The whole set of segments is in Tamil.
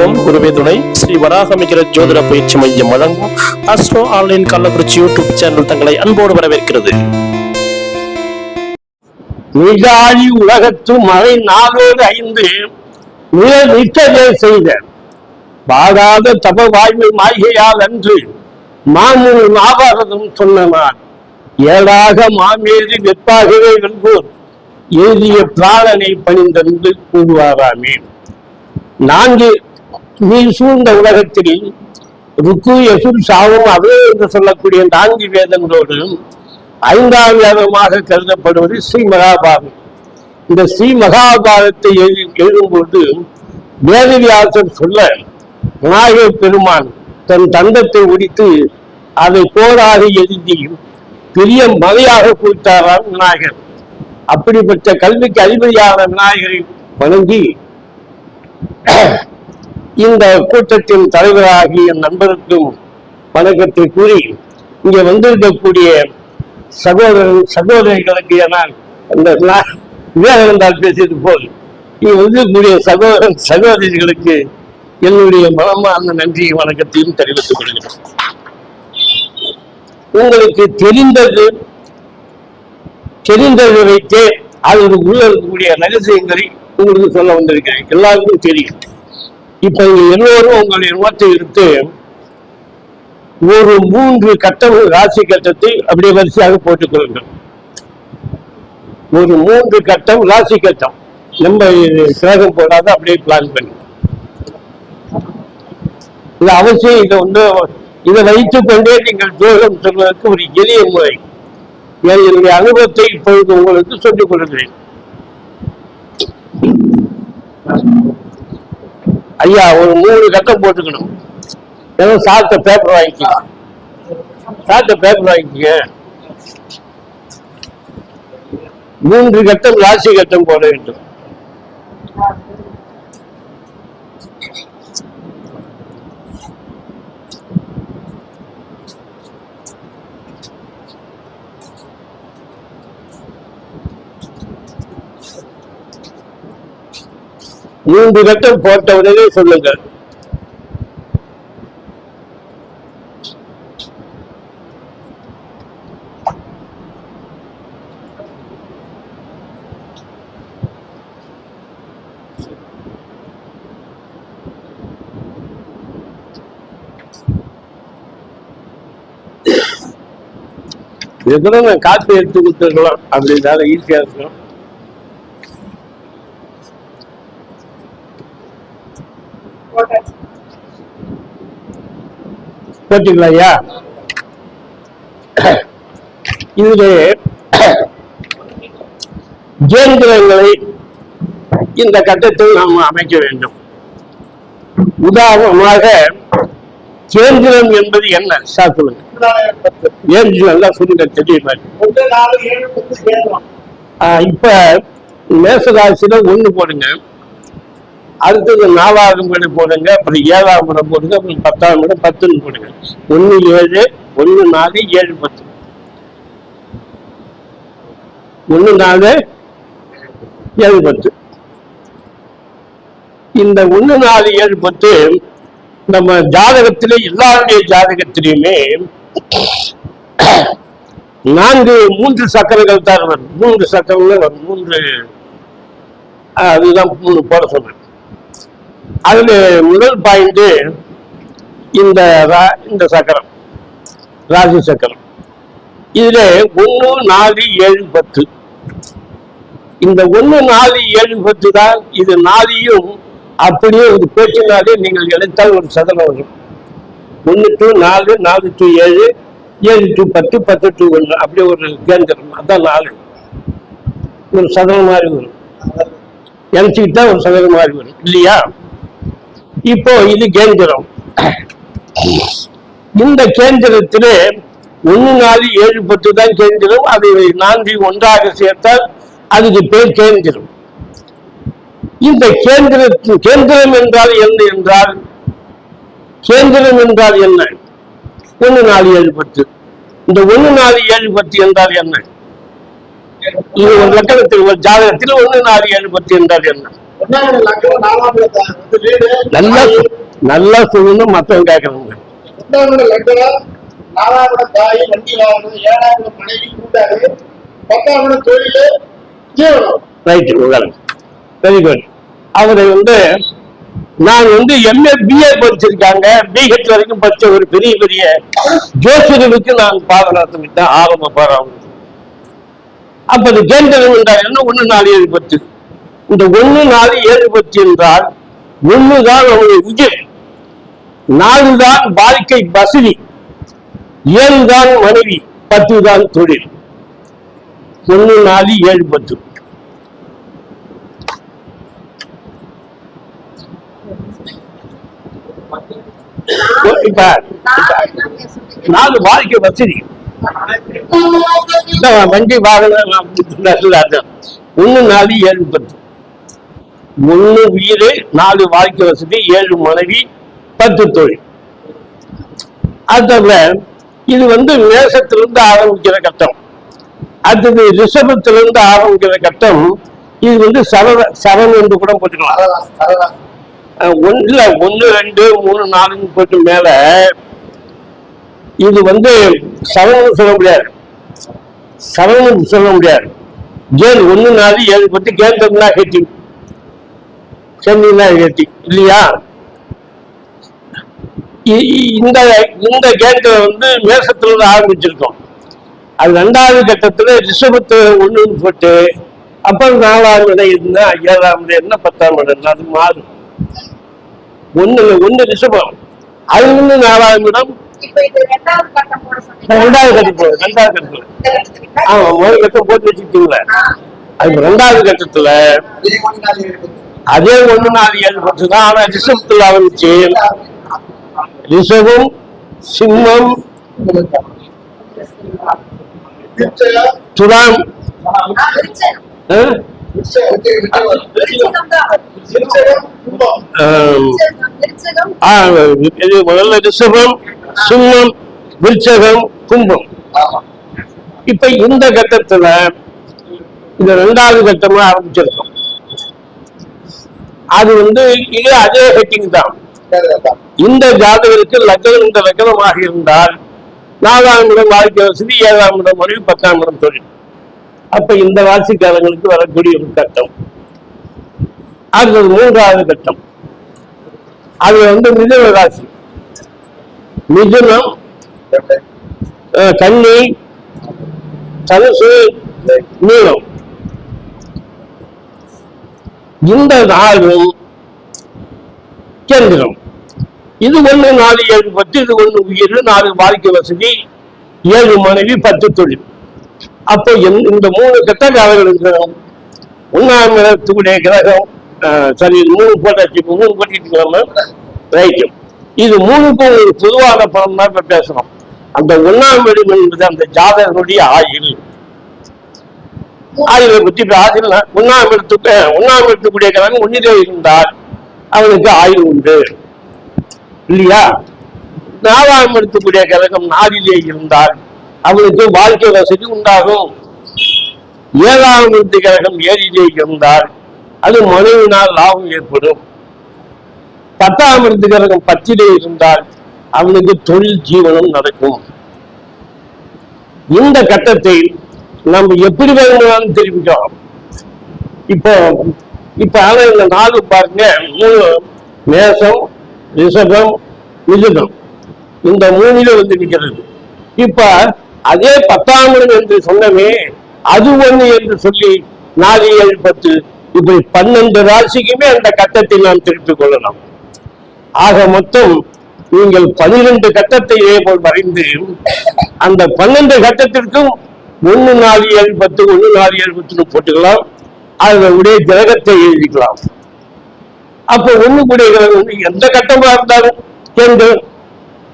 ஓம் குருவே துணை ஸ்ரீ வராகமிகிற ஜோதிட பயிற்சி மையம் வழங்கும் astro online Kallakurichi YouTube channel தங்களை அன்போடு வரவேற்கிறது. நிஜாழி உலகத்து மழை 4-5 நிச்சய செய்த பாடாத தப வாய்மை மாய்கையால் அன்று மாமுனி மாபாரதம் சொன்னார். ஏழாக மாமேறி வெப்பாகவே வெல்வோர் எழுதிய பிராணனை பணிந்தென்று கூறுவாராமே. 4 நீர் சூழ்ந்த உலகத்தில் ருக்கு யசுர் சாவும் அவே என்று சொல்லக்கூடிய 4 வேதங்களோடு 5ஆம் வேதமாக கருதப்படுவது ஸ்ரீ மகாபாரதம். இந்த ஸ்ரீ மகாபாரதத்தை எழுதும்போது வேதவியாசர் சொல்ல விநாயகர் பெருமான் தன் தந்தத்தை உடித்து அதை போராக எழுதி பெரிய மலையாக குறித்தாராம் விநாயகர். அப்படிப்பட்ட கல்விக்கு அதிபதியான விநாயகரை வணங்கி இந்த கூட்டத்தின் தலைவராகிய நண்பருக்கும் வணக்கத்தை கூறி இங்க வந்திருக்கக்கூடிய சகோதரிகளுக்கு நான் அந்த விவேகானந்தால் பேசியது போல் இங்க வந்திருக்கக்கூடிய சகோதரிகளுக்கு என்னுடைய மனமார்ந்த நன்றியை வணக்கத்தையும் தெரிவித்துக் கொள்கிறேன். உங்களுக்கு தெரிந்ததை வைத்தே அது உள்ள இருக்கக்கூடிய ரகசியங்களை உங்களுக்கு சொல்ல வந்திருக்கிறேன். எல்லாருக்கும் தெரியும். இப்ப எல்லோரும் உங்களுடைய நோட்டை எடுத்து ஒரு 3 கட்டம் ராசி கட்டத்தை அப்படியே வரிசையாக போட்டுக் கொள்ளுங்கள். ஒரு 3 கட்டம் ராசி கட்டம் நம்ம கிரகம் போடாத அப்படியே பிளான் பண்ணி இது அவசியம். இதை வைத்துக் கொண்டே நீங்கள் ஜோகம் சொல்வதற்கு ஒரு எளிய முறை. என்னுடைய அனுபவத்தை இப்பொழுது உங்களுக்கு சொல்லிக் கொடுக்கிறேன். ஐயா ஒரு 3 கட்டம் போட்டுக்கணும். ஏன்னா சாப்பிட்ட பேப்பர் வாங்கிக்க 3 கட்டம் ராசி கட்டம் போட வேண்டும். மூன்று கட்டம் போட்ட உடனே சொல்லுங்கள். இதுக்குள்ள நான் காப்பி எடுத்து கொடுத்துருக்கலாம். அப்படின்னால ஈஸியா இருக்கும். போட்டீங்களா ஐயா? இதிலே கேந்திரங்களை இந்த கட்டத்தில் நாம் அமைக்க வேண்டும். உதாரணமாக கேந்திரம் என்பது என்ன சார் சொல்லுங்க. சொல்லுங்க தெரியுமா? இப்ப மேசராசியில 1 போடுங்க, அடுத்தது 4ஆம் இடம் போடுங்க, அப்புறம் 7ஆம் இடம் போடுங்க, அப்புறம் 10ஆம் இடம் 10ன்னு போடுங்க. 1 7 1 4 7 10 1 4 7 10. இந்த 1 4 7 10 நம்ம ஜாதகத்திலே எல்லாருடைய ஜாதகத்திலையுமே 3 சக்கரங்கள் தான் வரும். 3 சக்கரங்கள் வரும். 3 அதுதான் 3 போட சொல்றேன். அதுல முதல் பாயிண்ட் இந்த சக்கரம் ராசி சக்கரம். இதுல 1 4 7 10 இந்த 1 4 7 10 தான். இது 4யும் அப்படியே ஒரு பேச்சினாலே நீங்கள் எடுத்தால் ஒரு சதனம் வரும். 1 to 4 4 to 7 7 to 10 10 to 1 அப்படியே ஒரு கேந்திரம். அதான் 4 ஒரு சதனம் மாதிரி வரும். நினைச்சுக்கிட்டா ஒரு சதனம் மாதிரி வரும் இல்லையா? இப்போ இது கேந்திரம். இந்த கேந்திரத்திலே 1 4 7 10 தான் கேந்திரம். அதை 4 ஒன்றாக சேர்த்தால் அதுக்கு பேர் கேந்திரம். இந்த கேந்திரம் என்றால் என்ன என்றால், கேந்திரம் என்றால் என்ன? 1 4 7 10. இந்த 1 4 7 10 என்றால் என்ன? இது ஒரு லக்கணத்தில் ஒரு ஜாதகத்தில் 1 4 7 10 என்றால் என்ன? நல்லா நல்லா சொல்லணும், மத்தவங்க கேட்கறவங்க. Very good. அவரை நான் எம்ஏ பிஏ படிச்சிருக்காங்க, பிஹெச் வரைக்கும் படிச்ச ஒரு பெரிய பெரிய ஜோசியர்களுக்கு நான் பாதநாசம் விட்டேன் ஆரம்ப பாடம். அப்ப அது கேண்டல் என்றால் என்ன? 1 4 7 10. இந்த 1 4 7 10 என்றால் 1 தான் நம்முடைய உயிர், 4 தான் வாழ்க்கை வசதி, 7 தான் மனைவி, 10 தான் தொழில். 1 4 7 10. இப்ப 4 வாழ்க்கை வசதி, வண்டி வாகனம் 1 4 7 10. 1 உயிர், 4 வாழ்க்கை வசதி, 7 மனைவி, 10 தொழில். அதுல இது மேசத்திலிருந்து ஆரம்பிக்கிற கட்டம். அடுத்தது ரிஷபத்திலிருந்து ஆரம்பிக்கிற கட்டம். இது சரம் என்று கூட போட்டுக்கலாம். 1 2 3 4 போட்டு மேல இது சரவணம் சொல்ல முடியாது, சரவணம் சொல்ல முடியாது. கேள் 1 4 7 10 கேந்திரம்னா கெட்டி, சென்னினா கெட்டி இல்லையா? இந்த கேந்திரம் மேசத்துல ஆரம்பிச்சிருக்கோம். அது 2வது கட்டத்துல ரிஷபத்துல 1 போட்டு அப்புறம் 4ஆம் இடம் இருந்தா 7ஆம் இடம் என்ன 10ஆம் இடம் அது மாறும். 1 ரிஷபம், அது 4ஆம் இடம் 2வது கட்டத்துல. ஆமா, முதல் கட்டம் போட்டு வச்சுக்கிட்டீங்களா? அது 2வது கட்டத்துல அதே 1 4 7 10 தான். ஆனா ரிஷபத்துல ஆரம்பிச்சு ரிஷபம், சிம்மம், துலாம், முதல்ல ரிஷபம், சிம்மம், விருச்சகம், கும்பம். இப்ப இந்த கட்டத்துல இந்த 2வது கட்டமா ஆரம்பிச்சிருக்கோம். அது இது அதே ஹெட்டிங் தான். இந்த ஜாதகருக்கு லக்னம் இந்த லக்னமாக இருந்தால் 4ஆம் இடம் வாழ்க்கை வசதி, 7ஆம் இடம் மனைவி, 10ஆம் இடம் தொழில். அப்ப இந்த ராசிக்காரங்களுக்கு வரக்கூடிய ஒரு கட்டம். அது 3வது கட்டம். அது மிதுன ராசி. மிதுனம், கன்னி, தனுசு, மீனம். இந்த 4 கேந்திரம். இது 1 4 7 10. இது 1 உயிர், 4 வாழ்க்கை வசதி, 7 மனைவி, 10 தொழில். அப்போ இந்த 3 கட்டக்காரர்களுக்கு 1ஆம் இடத்துக்குடைய கிரகம் சரி 3 போட்டாச்சு. 3 போட்டிருக்கலாமா? ரைட்டு. இது 3க்கும் ஒரு பொதுவான படம் தான் இப்ப பேசணும். அந்த 1ஆம் இடம் என்பது அந்த ஜாதகனுடைய ஆயுள். ஆயுளை பற்றி ஆயுள் 1ஆம் இடத்துக்குரிய கிரகம் 1லே இருந்தால் அவனுக்கு ஆயுள் உண்டு இல்லையா? 4ஆம் இடத்துக்குரிய கிரகம் 4லே இருந்தால் அவனுக்கு வாழ்க்கை வசதி உண்டாகும். 7ஆம் இடத்து கிரகம் 7லே இருந்தால் அது மனைவினால் லாபம் ஏற்படும். 10ஆம் இடத்து கிரகம் 10லே இருந்தால் அவனுக்கு தொழில் ஜீவனம் நடக்கும். இந்த கட்டத்தை நம்ம எப்படி வேணும்னாலும் தெரிவிக்கலாம். இப்ப ஆனா இந்த 4 பாருங்க, 3 மேசம், ரிஷபம், மிதுனம், இந்த 3ல நிற்கிறது. இப்ப அதே 10ஆம் இடம் என்று சொன்னமே, அது 1 என்று சொல்லி 4 7 10 இப்படி 12 ராசிக்குமே அந்த கட்டத்தை நாம் திருப்பிக் கொள்ளலாம். ஆக மொத்தம் நீங்கள் 12 கட்டத்தை இதே போல் வரைந்து அந்த 12 கட்டத்திற்கும் 1 4 7 10 1 4 7 10 போட்டுக்கலாம். அதனுடைய கிரகத்தை எழுதிக்கலாம். அப்போ 1 கூடிய கிரகம் எந்த கட்டமா இருந்தாலும் கேண்டு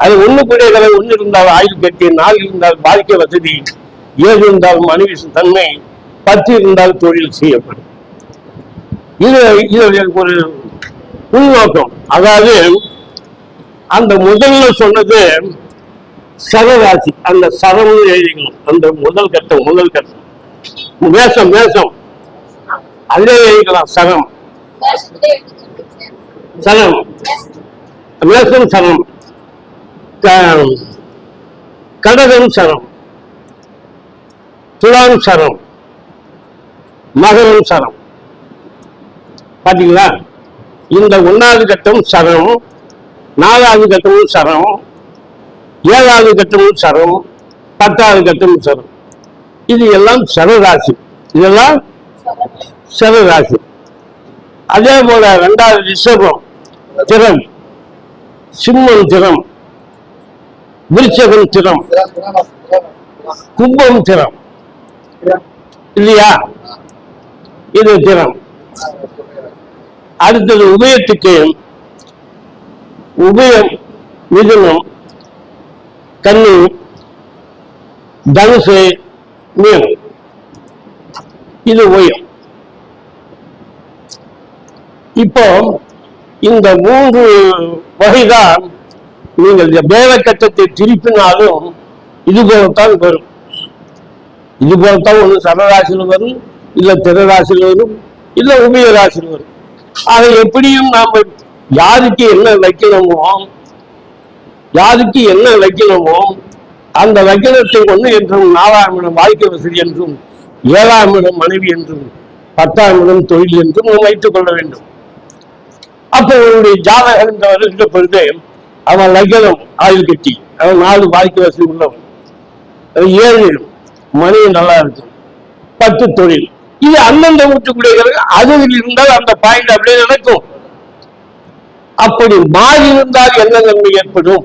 அது 1 கூடிய கிரகம் 1 இருந்தால் ஆயுள் கட்டி, 4 இருந்தால் வாழ்க்கை வசதி, 7 இருந்தால் மனைவி தன்மை, 10 இருந்தால் தொழில் செய்யப்படும். இது ஒரு உள்நோக்கம். அதாவது அந்த முதல்ல சொன்னது சரராசி, அந்த சரம் எழுதிக்கணும். அந்த முதல் கட்டம் மேசம் அதிலே எழுதிக்கலாம். சரம் சனம், மேசம் சனம், கடகம் சனம், துலாம் சனம், மகரம் சனம். பாத்தீங்களா? இந்த 1வது கட்டம் சரம், 4வது கட்டமும் சரம், 7வது கட்டமும் சரம், 10வது கட்டமும் சரம். இது எல்லாம் சரராசி. இதெல்லாம் சரராசி. அதே போல 2வது ரிஷபம் திறம், சிம்மம் திறம், விருச்சகம் திறம், கும்பம் திறம். இல்லையா? இது திறம். அடுத்தது உபயத்துக்கு உபயம் மிதுனம், கன்னி, தனுசு, மீனம். இது உபயம். இப்போ இந்த 3 வகைதான் நீங்கள் வேத கட்டத்தை திருப்பினாலும் இது போலத்தான் வரும். இது போலத்தான் ஒன்று சரராசியில் வரும், இல்ல திரராசியில் வரும், இல்ல உபய ராசியில் வரும். அதை எப்படியும் நாம யாருக்கு என்ன வைக்கணுமோ அந்த லக்கினத்தை ஒன்று என்றும் 4ஆம் இடம் வாழ்க்கை வசதி என்றும், 7ஆம் இடம் மனைவி என்றும், 10ஆம் இடம் தொழில் என்றும் நாம் வைத்துக் கொள்ள வேண்டும். அப்போ அவருடைய ஜாதகம் இந்த வருகிற பொழுது அவன் லக்கினம் ஆயுள் கட்டி, அவன் 4 வாழ்க்கை வசதி உள்ளவன், 7 மனைவி நல்லா இருக்கும், 10 தொழில். இது அந்தந்த வீட்டுக்குடைய அதில் இருந்தால் அந்த பாயிண்ட் அப்படியே நடக்கும். அப்படி மாறி இருந்தால் என்ன நன்மை ஏற்படும்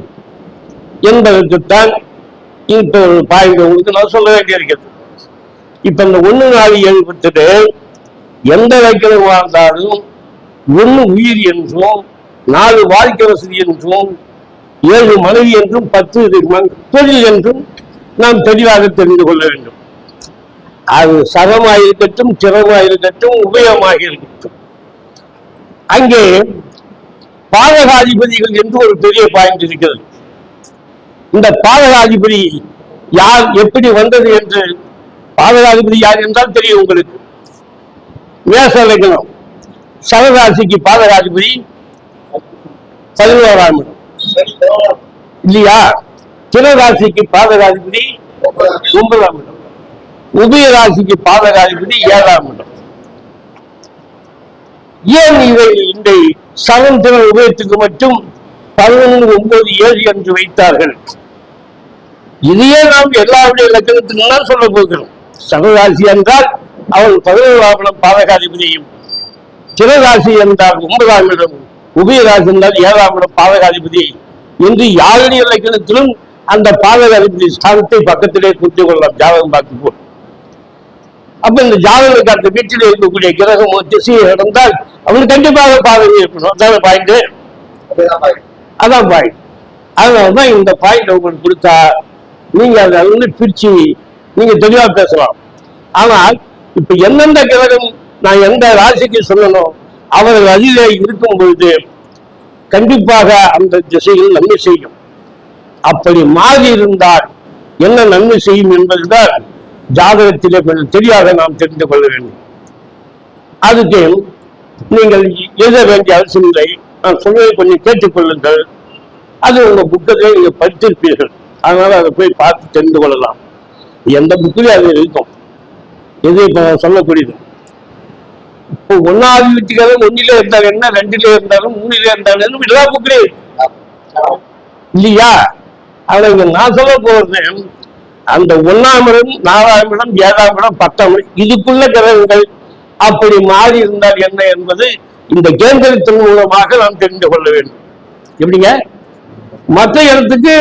என்பதற்குத்தான் இப்ப ஒரு பாயிண்ட் உங்களுக்கு நான் சொல்ல வேண்டியிருக்கிறது. இப்ப இந்த 1 4 7 10 எந்த வைக்கிறவா இருந்தாலும் 1 உயிர் என்றும், 4 வாழ்க்கை வசதி என்றும், 7 மனைவி என்றும், 10 தொழில் என்றும் நாம் தெளிவாக தெரிந்து கொள்ள வேண்டும். அது சரமாயிருக்கட்டும், சிரமாயிருக்கட்டும், உபயமாக இருக்கட்டும். அங்கே பாதகாதிபதிகள் என்று ஒரு பெரிய பாயிண்ட் இருக்கிறது. இந்த பாதகாதிபதி யார், எப்படி வந்தது என்று, பாதகாதிபதி யார் என்றால் தெரியும் உங்களுக்கு. மேச லக்னம் சரராசிக்கு பாதகாதிபதி 11ஆம் இடம் இல்லையா? திரராசிக்கு பாதகாதிபதி 9ஆம் இடம், உபய ராசிக்கு பாதகாதிபதி 7ஆம் இடம். ஏன் இவை இந்த சரம் திற உபயத்துக்கு மட்டும் 11 9 7 என்று வைத்தார்கள்? இதையே நாம் எல்லாருடைய லக்கணத்துக்கு தான் சொல்ல போகிறோம். சரராசி என்றால் அவன் 11ஆம் இடம் பாதகாதிபதியும், திரராசி என்றால் 9ஆம் இடம், உபயராசி என்றால் 7ஆம் இடம் பாதகாதிபதி என்று யாருடைய லக்கணத்திலும் அந்த பாதகாதிபதி ஸ்தானத்தை பக்கத்திலே குறித்து கொள்ளலாம் ஜாதகம் பார்த்து போல். அப்ப இந்த ஜாதகத்துக்கு அந்த வீட்டில் இருக்கக்கூடிய கிரகம் திசையை நடந்தால் அவனுக்கு கண்டிப்பாக பாதகம் இருக்கணும். அதான் பாயிண்ட். அதான் பாயிண்ட். அதனாலதான் இந்த பாயிண்ட் உங்களுக்கு கொடுத்தா நீங்க அதை வந்து பிரிச்சு நீங்க தெளிவா பேசலாம். ஆனால் இப்ப எந்தெந்த கிரகம் நான் எந்த ராசிக்கு சொல்லணும் அவர்கள் அதிலே இருக்கும் பொழுது கண்டிப்பாக அந்த திசையில் நன்மை செய்யும். அப்படி மாறி இருந்தால் என்ன நன்மை செய்யும் என்பதுதான் ஜாதகத்திலே கொஞ்சம் தெளிவாக நாம் தெரிந்து கொள்ள வேண்டும். அதுக்கு நீங்கள் எழுத வேண்டிய அவசியம் இல்லை. நான் சொல்வதை கொஞ்சம் கேட்டுக்கொள்ளுங்கள். அது உங்க புக்கத்தை நீங்க படித்திருப்பீர்கள், அதனால அதை போய் பார்த்து தெரிந்து கொள்ளலாம். எந்த புக்கிலையும் அது இருக்கும். எது இப்ப சொல்லக்கூடியது. இப்போ 1வது வீட்டுக்காரன் 1லே இருந்தாலும் என்ன, 2லே இருந்தாலும் 3லே இருந்தாலும் எல்லா புக்கிலையும் இல்லையா? ஆனா இங்க நான் சொல்ல போறது அந்த 1ஆம் இடம், 4ஆம் இடம், 7ஆம் இடம், 10ஆம் இடம் இதுக்குள்ள கிரகங்கள் அப்படி மாறி இருந்தால் என்ன என்பது இந்த கேந்திரத்தின் மூலமாக நாம் தெரிந்து கொள்ள வேண்டும். எப்படிங்க? மற்ற இடத்துக்கு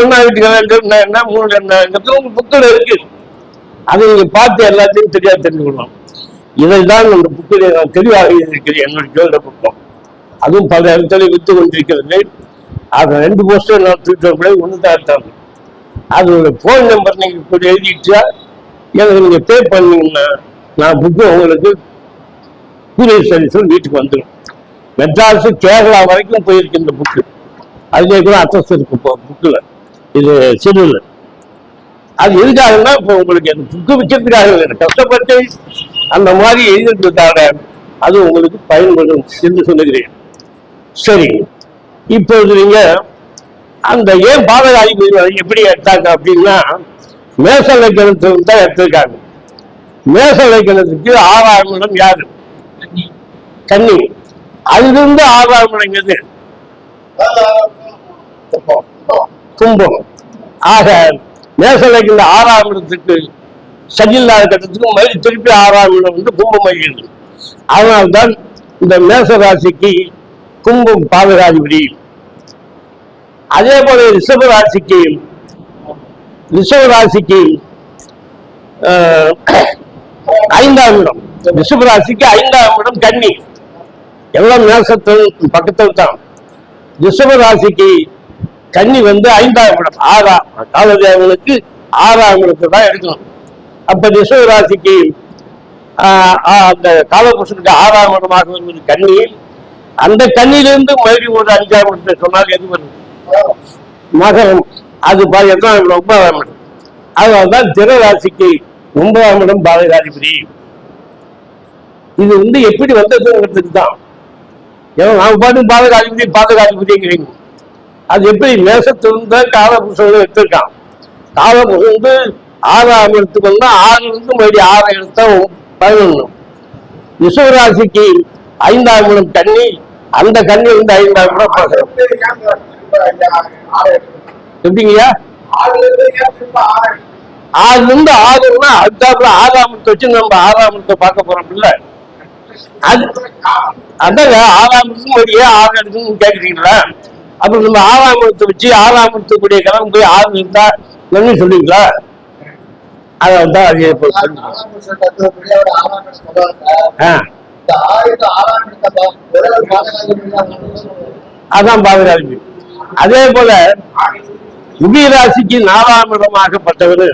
1ஆம் வீட்டுக்கு என்ன 3 என்னங்கிறது உங்க புக்கில் இருக்கு. அதை நீங்க பார்த்து எல்லாத்தையும் தெரியாது தெரிந்து கொள்ளலாம். இதைதான் அந்த புக்கில் நான் தெளிவாக இருக்கிறேன். என்னுடைய ஜோதிட புத்தகம் அதுவும் பல இடத்துல வித்து கொண்டிருக்கிறது. அதை 2 போஸ்டர் நான் தூக்கிட்டு ஒன்று தான் எடுத்தாங்க. அதோட போன் நம்பர் நீங்க இப்படி எழுதிட்டா எனக்கு நீங்க பே பண்ணீங்கன்னா நான் புக்கு உங்களுக்கு கூரியர் சர்வீஸ் வீட்டுக்கு வந்துடும். மெட்ராஸ் கேரளா வரைக்கும் போயிருக்கு இந்த புக்கு. அதுலேயே கூட அட்ரஸ் இருக்கு புக்கில். இது சிறுவில் அது எதுக்காகன்னா இப்போ உங்களுக்கு அந்த புக்கு விற்கிறதுக்காக கஷ்டப்பட்டு அந்த மாதிரி எழுதிருக்கிறதால அது உங்களுக்கு பயன்படும் என்று சொல்லுகிறேன். சரி, இப்போது நீங்க அந்த ஏன் பாதகாதிபதி எப்படி எடுத்தாங்க அப்படின்னா, மேச லக்னத்துல தான் எடுத்திருக்காங்க. மேச லக்னத்துக்கு 6ஆம் இடம் யாரு? கன்னி. அதிலிருந்து 6ஆம் இடங்கிறது கும்பம். ஆக மேச லக்ன 6ஆம் இடத்துக்கு சரியில்லாத கட்டத்துக்கு மறுபடி திருப்பி 6ஆம் இடம் வந்து கும்பம் ஆகிறது. அதனால்தான் இந்த மேச ராசிக்கு கும்பம் பாதகாதிபதி. அதே போல ரிஷப ராசிக்கு 5ஆம் இடம். ரிஷப ராசிக்கு 5ஆம் இடம் கன்னி. எல்லாம் மேசத்தில் பக்கத்தில் தான். ரிஷப ராசிக்கு கன்னி வந்து 5ஆம் இடம். காலதேவனுக்கு 6ஆம் இடத்தை தான் எடுக்கணும். அப்ப ரிஷப ராசிக்கு அந்த காலபுருஷனுக்கு 6ஆம் இடமாக வருவது கன்னியில். அந்த கண்ணிலிருந்து மறுபடியும் ஒரு 5ஆம் இடத்தை சொன்னால் எது வருது? மகரம். அது எத்தனாம் இடம்? 9ஆம் இடம். அதனால்தான் திர ராசிக்கு 9ஆம் இடம் பாதகாதிபதி. இது வந்து எப்படி வந்ததுங்கிறதுக்கு தான். ஏன்னா நாம் பாட்டு பாதகாதிபதிங்கிறீங்க. அது எப்படி மேசத்திலிருந்து காலபுருஷன் எடுத்திருக்கான். காலபுருஷன் வந்து 6ஆம் இடத்துக்கு வந்தா 6லிருந்து மறுபடியும் 6 இடத்த 11. ரிஷபராசிக்கு 5ஆம் இடம் கன்னி. அந்த கன்னி வந்து 5ஆம் இடம் எப்படிங்கய்யா? 6லிருந்து 6ன்னா அதுக்காக 6ஆம் இடத்தை வச்சு நம்ம 6ஆம் இடத்தை பார்க்க போறோம் இல்ல? அது அதாங்க 6ஆம் இடத்துக்கு மறுபடியும் 6 எடுக்குன்னு கேக்குறீங்களா? அப்புறம் நம்ம 6ஆம் இடத்தை வச்சு 6ஆம் இடத்துக்குரிய கிழமை போய் 6 இருந்தா நன்றி சொல்லுவீங்களா? அதான் பாதுகாப்பு. அதே போல உபயராசிக்கு 4ஆம் இடமாகப்பட்டவர்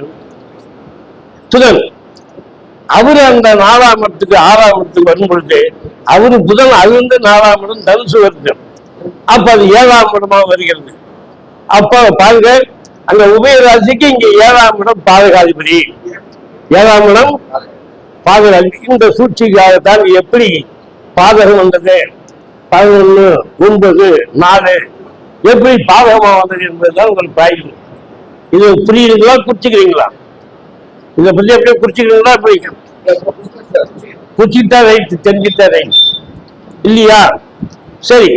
புதன். அவரு அந்த 4ஆம் இடத்துக்கு 6ஆம் இடத்துக்கு வரும் பொழுது அவரு புதன் அது 4ஆம் இடம் தனுசு வருது. அப்ப அது 7ஆம் இடமா வருகிறது. அப்ப பாருங்க, அந்த உபயராசிக்கு இங்க 7ஆம் இடம் பாதகாதிபதி. 7ஆம் இடம் பாதகாதிபதி. இந்த சூழ்ச்சிக்காகத்தான் எப்படி பாதகம் வந்தது 11, 9, 4 எப்படி பாதகமா வந்தது என்பதுதான் உங்களுக்கு பாய்வு. இது புரியுதுங்களா? குறிச்சுக்கிறீங்களா? இதை பத்தி எப்படியே குறிச்சுக்கிறீங்களா? எப்படி குறிச்சுட்டா ரைட், தெரிஞ்சுட்டா ரைட் இல்லையா? சரி,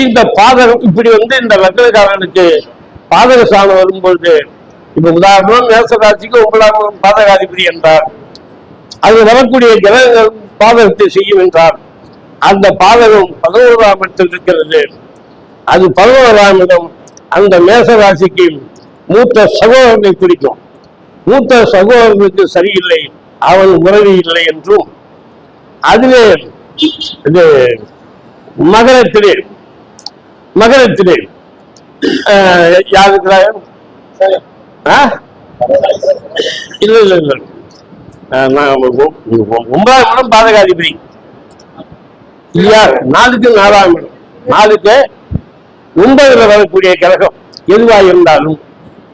இந்த பாதகம் இப்படி வந்து இந்த லக்னக்காரனுக்கு பாதக ஸ்தானம் வரும்பொழுது, இப்ப உதாரணம் மேசராசிக்கு 9ஆம் பாதகாதிபதி என்றார். அது வரக்கூடிய கிரகங்கள் பாதகத்தை செய்யும் என்றார். அந்த பாதகம் 11ஆம் இடத்தில் இருக்கிறது. அது 11ஆம் இடம் அந்த மேசராசிக்கு மூத்த சகோதரனை குறிக்கும். மூத்த சகோதரனுக்கு சரியில்லை, அவன் உறவி இல்லை என்றும், அதிலே இது மகரத்திலே யாருக்கிறாங்க? இல்ல 9ஆம் இடம் பாதகாதிபதி இல்லையா? 4க்கு 4ஆம் இடம். 4க்கு 9ல வரக்கூடிய கிரகம் எதுவாக இருந்தாலும்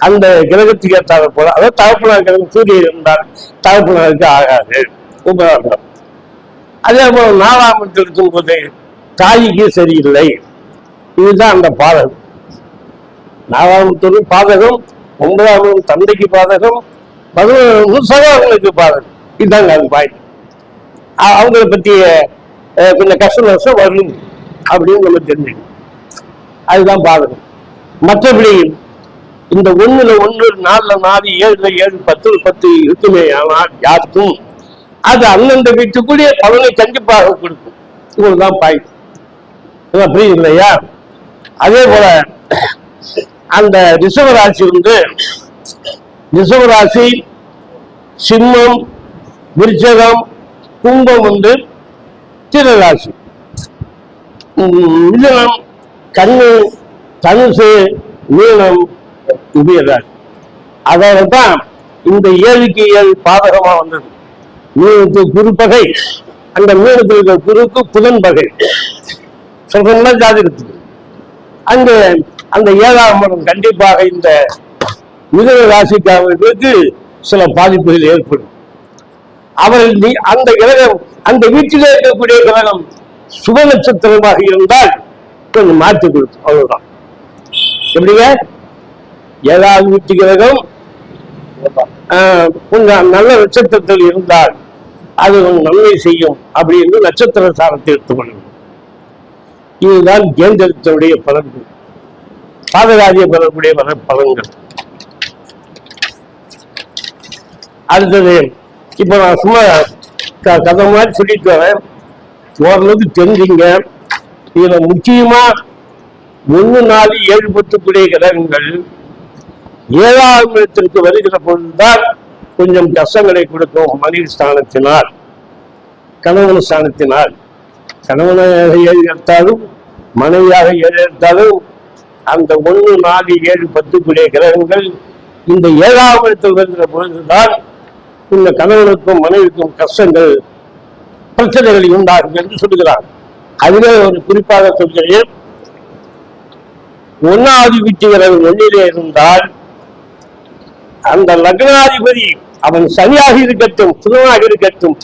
அந்த கிரகத்துக்கு ஏற்றாத போல, அதாவது தகப்பனார் கிரகம் சூரியன் இருந்தால் தகப்பனாருக்கு ஆகாது 9ஆம் இடம். அதே போல 4ஆம் இடத்தில் இருக்கும் போது தாய்க்கு சரியில்லை. இதுதான் அந்த பாதகம். 4ஆம் இடத்துக்கு பாதகம், 9ஆம் இடம் தந்தைக்கு பாதகம், 11 சகோதரர்களுக்கு பாதகம். இதுதாங்க அது பாயிண்ட். அவங்களை பற்றிய கொஞ்சம் கஷ்ட நஷ்டம் வரும் அப்படின்னு நம்ம தெரிஞ்சுக்கணும். அதுதான் பாதகம். மற்றபடி இந்த 1ல 1, 4ல 4, 7ல 7, 10ல் 10 இருக்குமே, ஆனால் யாருக்கும் அது அந்தந்த வீட்டுக்குள்ளே பலனை கண்டிப்பாக கொடுக்கும். இவ்வளவுதான் பாயிண்ட். புரியுது இல்லையா? அதே போல அந்த ரிஷபராசி வந்து ரிஷபராசி, சிம்மம், விருச்சகம், கும்பம் வந்து திரராசி, மிதுனம், கண்ணு, தனுசு, மீனம், உபயராசி. அதனால்தான் இந்த 7க்கு 7 பாதகமா வந்தது. மீனத்துக்கு குரு பகை, அந்த மீனத்தில் இருக்கிற குருக்கு புதன் பகை சொல்றோம்னா ஜாதகத்துக்கு. அங்க அந்த 7ஆம் இடம் கண்டிப்பாக இந்த மிதுன ராசிக்காரர்களுக்கு சில பாதிப்புகள் ஏற்படும். அவர்கள் அந்த கிரகம் அந்த வீட்டிலே இருக்கக்கூடிய கிரகம் சுப நட்சத்திரமாக இருந்தால் கொஞ்சம் மாற்றி கொடுக்கும், அவ்வளவுதான். எப்படிங்க? ஏதாவது வீட்டு கிரகம் கொஞ்சம் நல்ல நட்சத்திரத்தில் இருந்தால் அது நன்மை செய்யும் அப்படின்னு நட்சத்திர சாரத்தை எடுத்துக்கொள்ளும். இதுதான் கேந்திரத்தினுடைய பலன்கள், பாதகாதிய பெறக்கூடிய பலன்கள். அடுத்தது இப்ப நான் சும்மா கதை மாதிரி சொல்லிட்டு வரேன், ஓரளவுக்கு தெரிஞ்சுங்க. இதுல முக்கியமா 1, 4, 7, 10 கிரகங்கள் 7ஆம் இடத்திற்கு வருகிற பொழுதுதான் கொஞ்சம் கஷ்டங்களை கொடுக்கும். மனைவி ஸ்தானத்தினால், கணவன் ஸ்தானத்தினால், கணவனாக ஏழு எடுத்தாலும் மனைவியாக ஏழு எடுத்தாலும் அந்த 1, 4, 7, 10 கிரகங்கள் இந்த 7ஆம் இடத்தில் வருகிற பொழுதுதான் இந்த கணவனுக்கும் மனைவிக்கும் கஷ்டங்கள் பிரச்சனைகள் உண்டாகும் என்று சொல்லுகிறார். அதிலே ஒரு குறிப்பாக சொல்கிறேன், 1வது வீட்டு கிரகம் 1லே இருந்தால் அந்த லக்னாதிபதி அவன் சரியாக இருக்கட்டும் சுகமாக இருக்கட்டும்,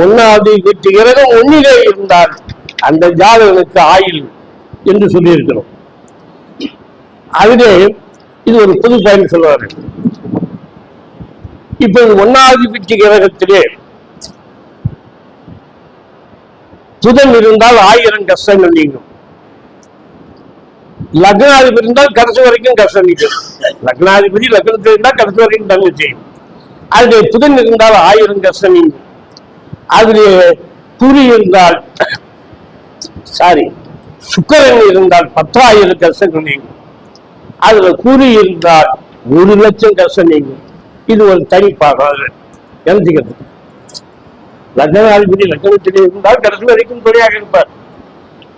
1வது வீட்டு கிரகம் 1லே இருந்தால் அந்த ஜாதகனுக்கு ஆயுள் என்று சொல்லியிருக்கிறோம். அதிலே இது ஒரு புது பயன் சொல்வார்கள். இப்போது 1வது வீட்டு கிரகத்திலே புதன் இருந்தால் 1000 கஷ்டங்கள் நீங்கும். லக்னாதிபதி இருந்தால் கடைசி வரைக்கும் கஷ்டம் நீக்கும். லக்னாதிபதி லக்னத்தில் இருந்தால் கடைசி வரைக்கும் நன்மை செய்யும். அதிலே புதன் இருந்தால் 1000 கஷ்டம் நீங்கும். அதிலே குறி இருந்தால் சுக்கிரன் இருந்தால் 10,000 கஷ்டங்கள் நீங்கும். அதுல குறி இருந்தால் 1,00,000 கஷ்டம் நீங்கும். இது ஒரு தனிப்பாக எழுதிக்கிறது. லக்னாதிபதி லக்னத்திலே இருந்தால் கடைசி வரைக்கும் துணையாக இருப்பார்.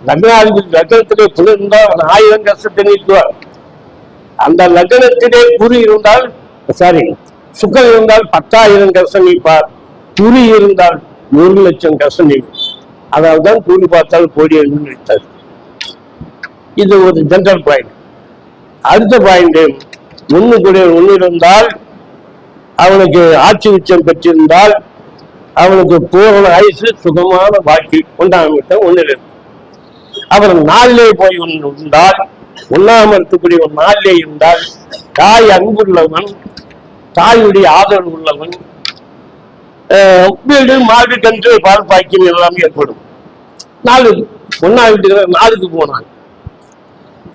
லக்னாதிபதி லக்னத்திலே புதன் இருந்தால் 1000 கஷ்டத்தை நீக்குவார். அந்த லக்னத்திலே குறி இருந்தால் சுக்கிரன் இருந்தால் 10,000 கஷ்டம் நீப்பார். குறி இருந்தால் 1,00,000 கஷ்டம் நீக்கும். அதால்தான் கூலி பார்த்தால் கோடி என்று நினைத்தார். இது ஒரு ஜென்ரல் பாயிண்ட். அடுத்த பாயிண்ட், 1 இருந்தால் அவனுக்கு ஆட்சி உச்சம் பெற்றிருந்தால் அவனுக்கு பூரண ஆயுசு சுகமான வாழ்க்கை உண்டாகிவிட்ட 1 அவர் 4லே போய் இருந்தால் 1ஆம் இடத்துக்குரிய 4லே இருந்தால் தாய் அன்புள்ளவன், தாயுடைய ஆதரவு உள்ளவன், வீடு மாடு கன்று பால் பாய்க்கும் எல்லாமே ஏற்படும். 1ஆம் வீட்டுக்கு 4க்கு போனான்.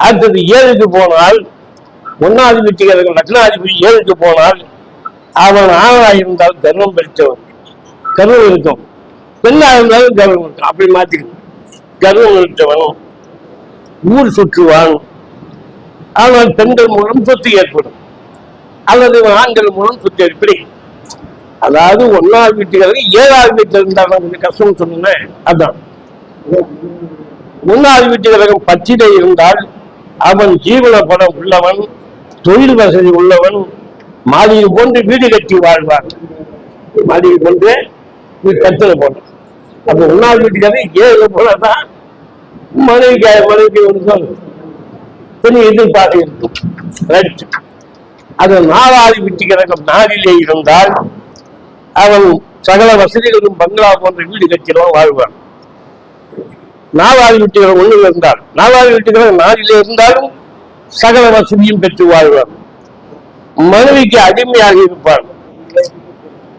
அடுத்தது 7க்கு போனால் 1வது வீட்டுக்கு லக்னாதிபதி 7க்கு போனால் அவன் ஆணாக இருந்தால் கர்வம் பெற்றவன், கர்வம் இருக்கும். பெண்ணாக இருந்தாலும் கர்வம் இருக்கும். அப்படி மாத்திக்கணும். கர்வம் இருக்கிறவன், ஊர் சுற்றுவான். ஆனால் பெண்கள் மூலம் சொத்து ஏற்படும், அல்லது ஆண்கள் மூலம் சொத்து ஏற்படி. அதாவது 1ஆவது வீட்டுக்கு 7ஆவது வீட்டில் இருந்தாலும் கஷ்டம் சொன்னேன். அதான் 1ஆவது வீட்டுக்கு பச்சிலை இருந்தால் அவன் ஜீவன படம் உள்ளவன், தொழில் வசதி உள்ளவன், மாளிகை போன்று வீடு கட்டி வாழ்வான். மாளிகை போன்று கட்டளை போட்டான். அப்ப 1ஆவது வீட்டுக்காக 7 போலதான் மனைவிக்கு கொஞ்சம் எதிர்பார்க்க இருக்கும். அது 4ஆவது வீட்டுக்கு 4லே இருந்தால் அவன் சகல வசதிகளும் பங்களா போன்ற வீடு கட்டிடுவான், வாழ்வான். 4ஆவது வீட்டுக்கு 1 இருந்தால் 4ஆவது வீட்டுக்கு 4லே இருந்தாலும் சகல வசதியும் பெற்று வாழ்வான். மனைவிக்கு அடிமையாக இருப்பான்.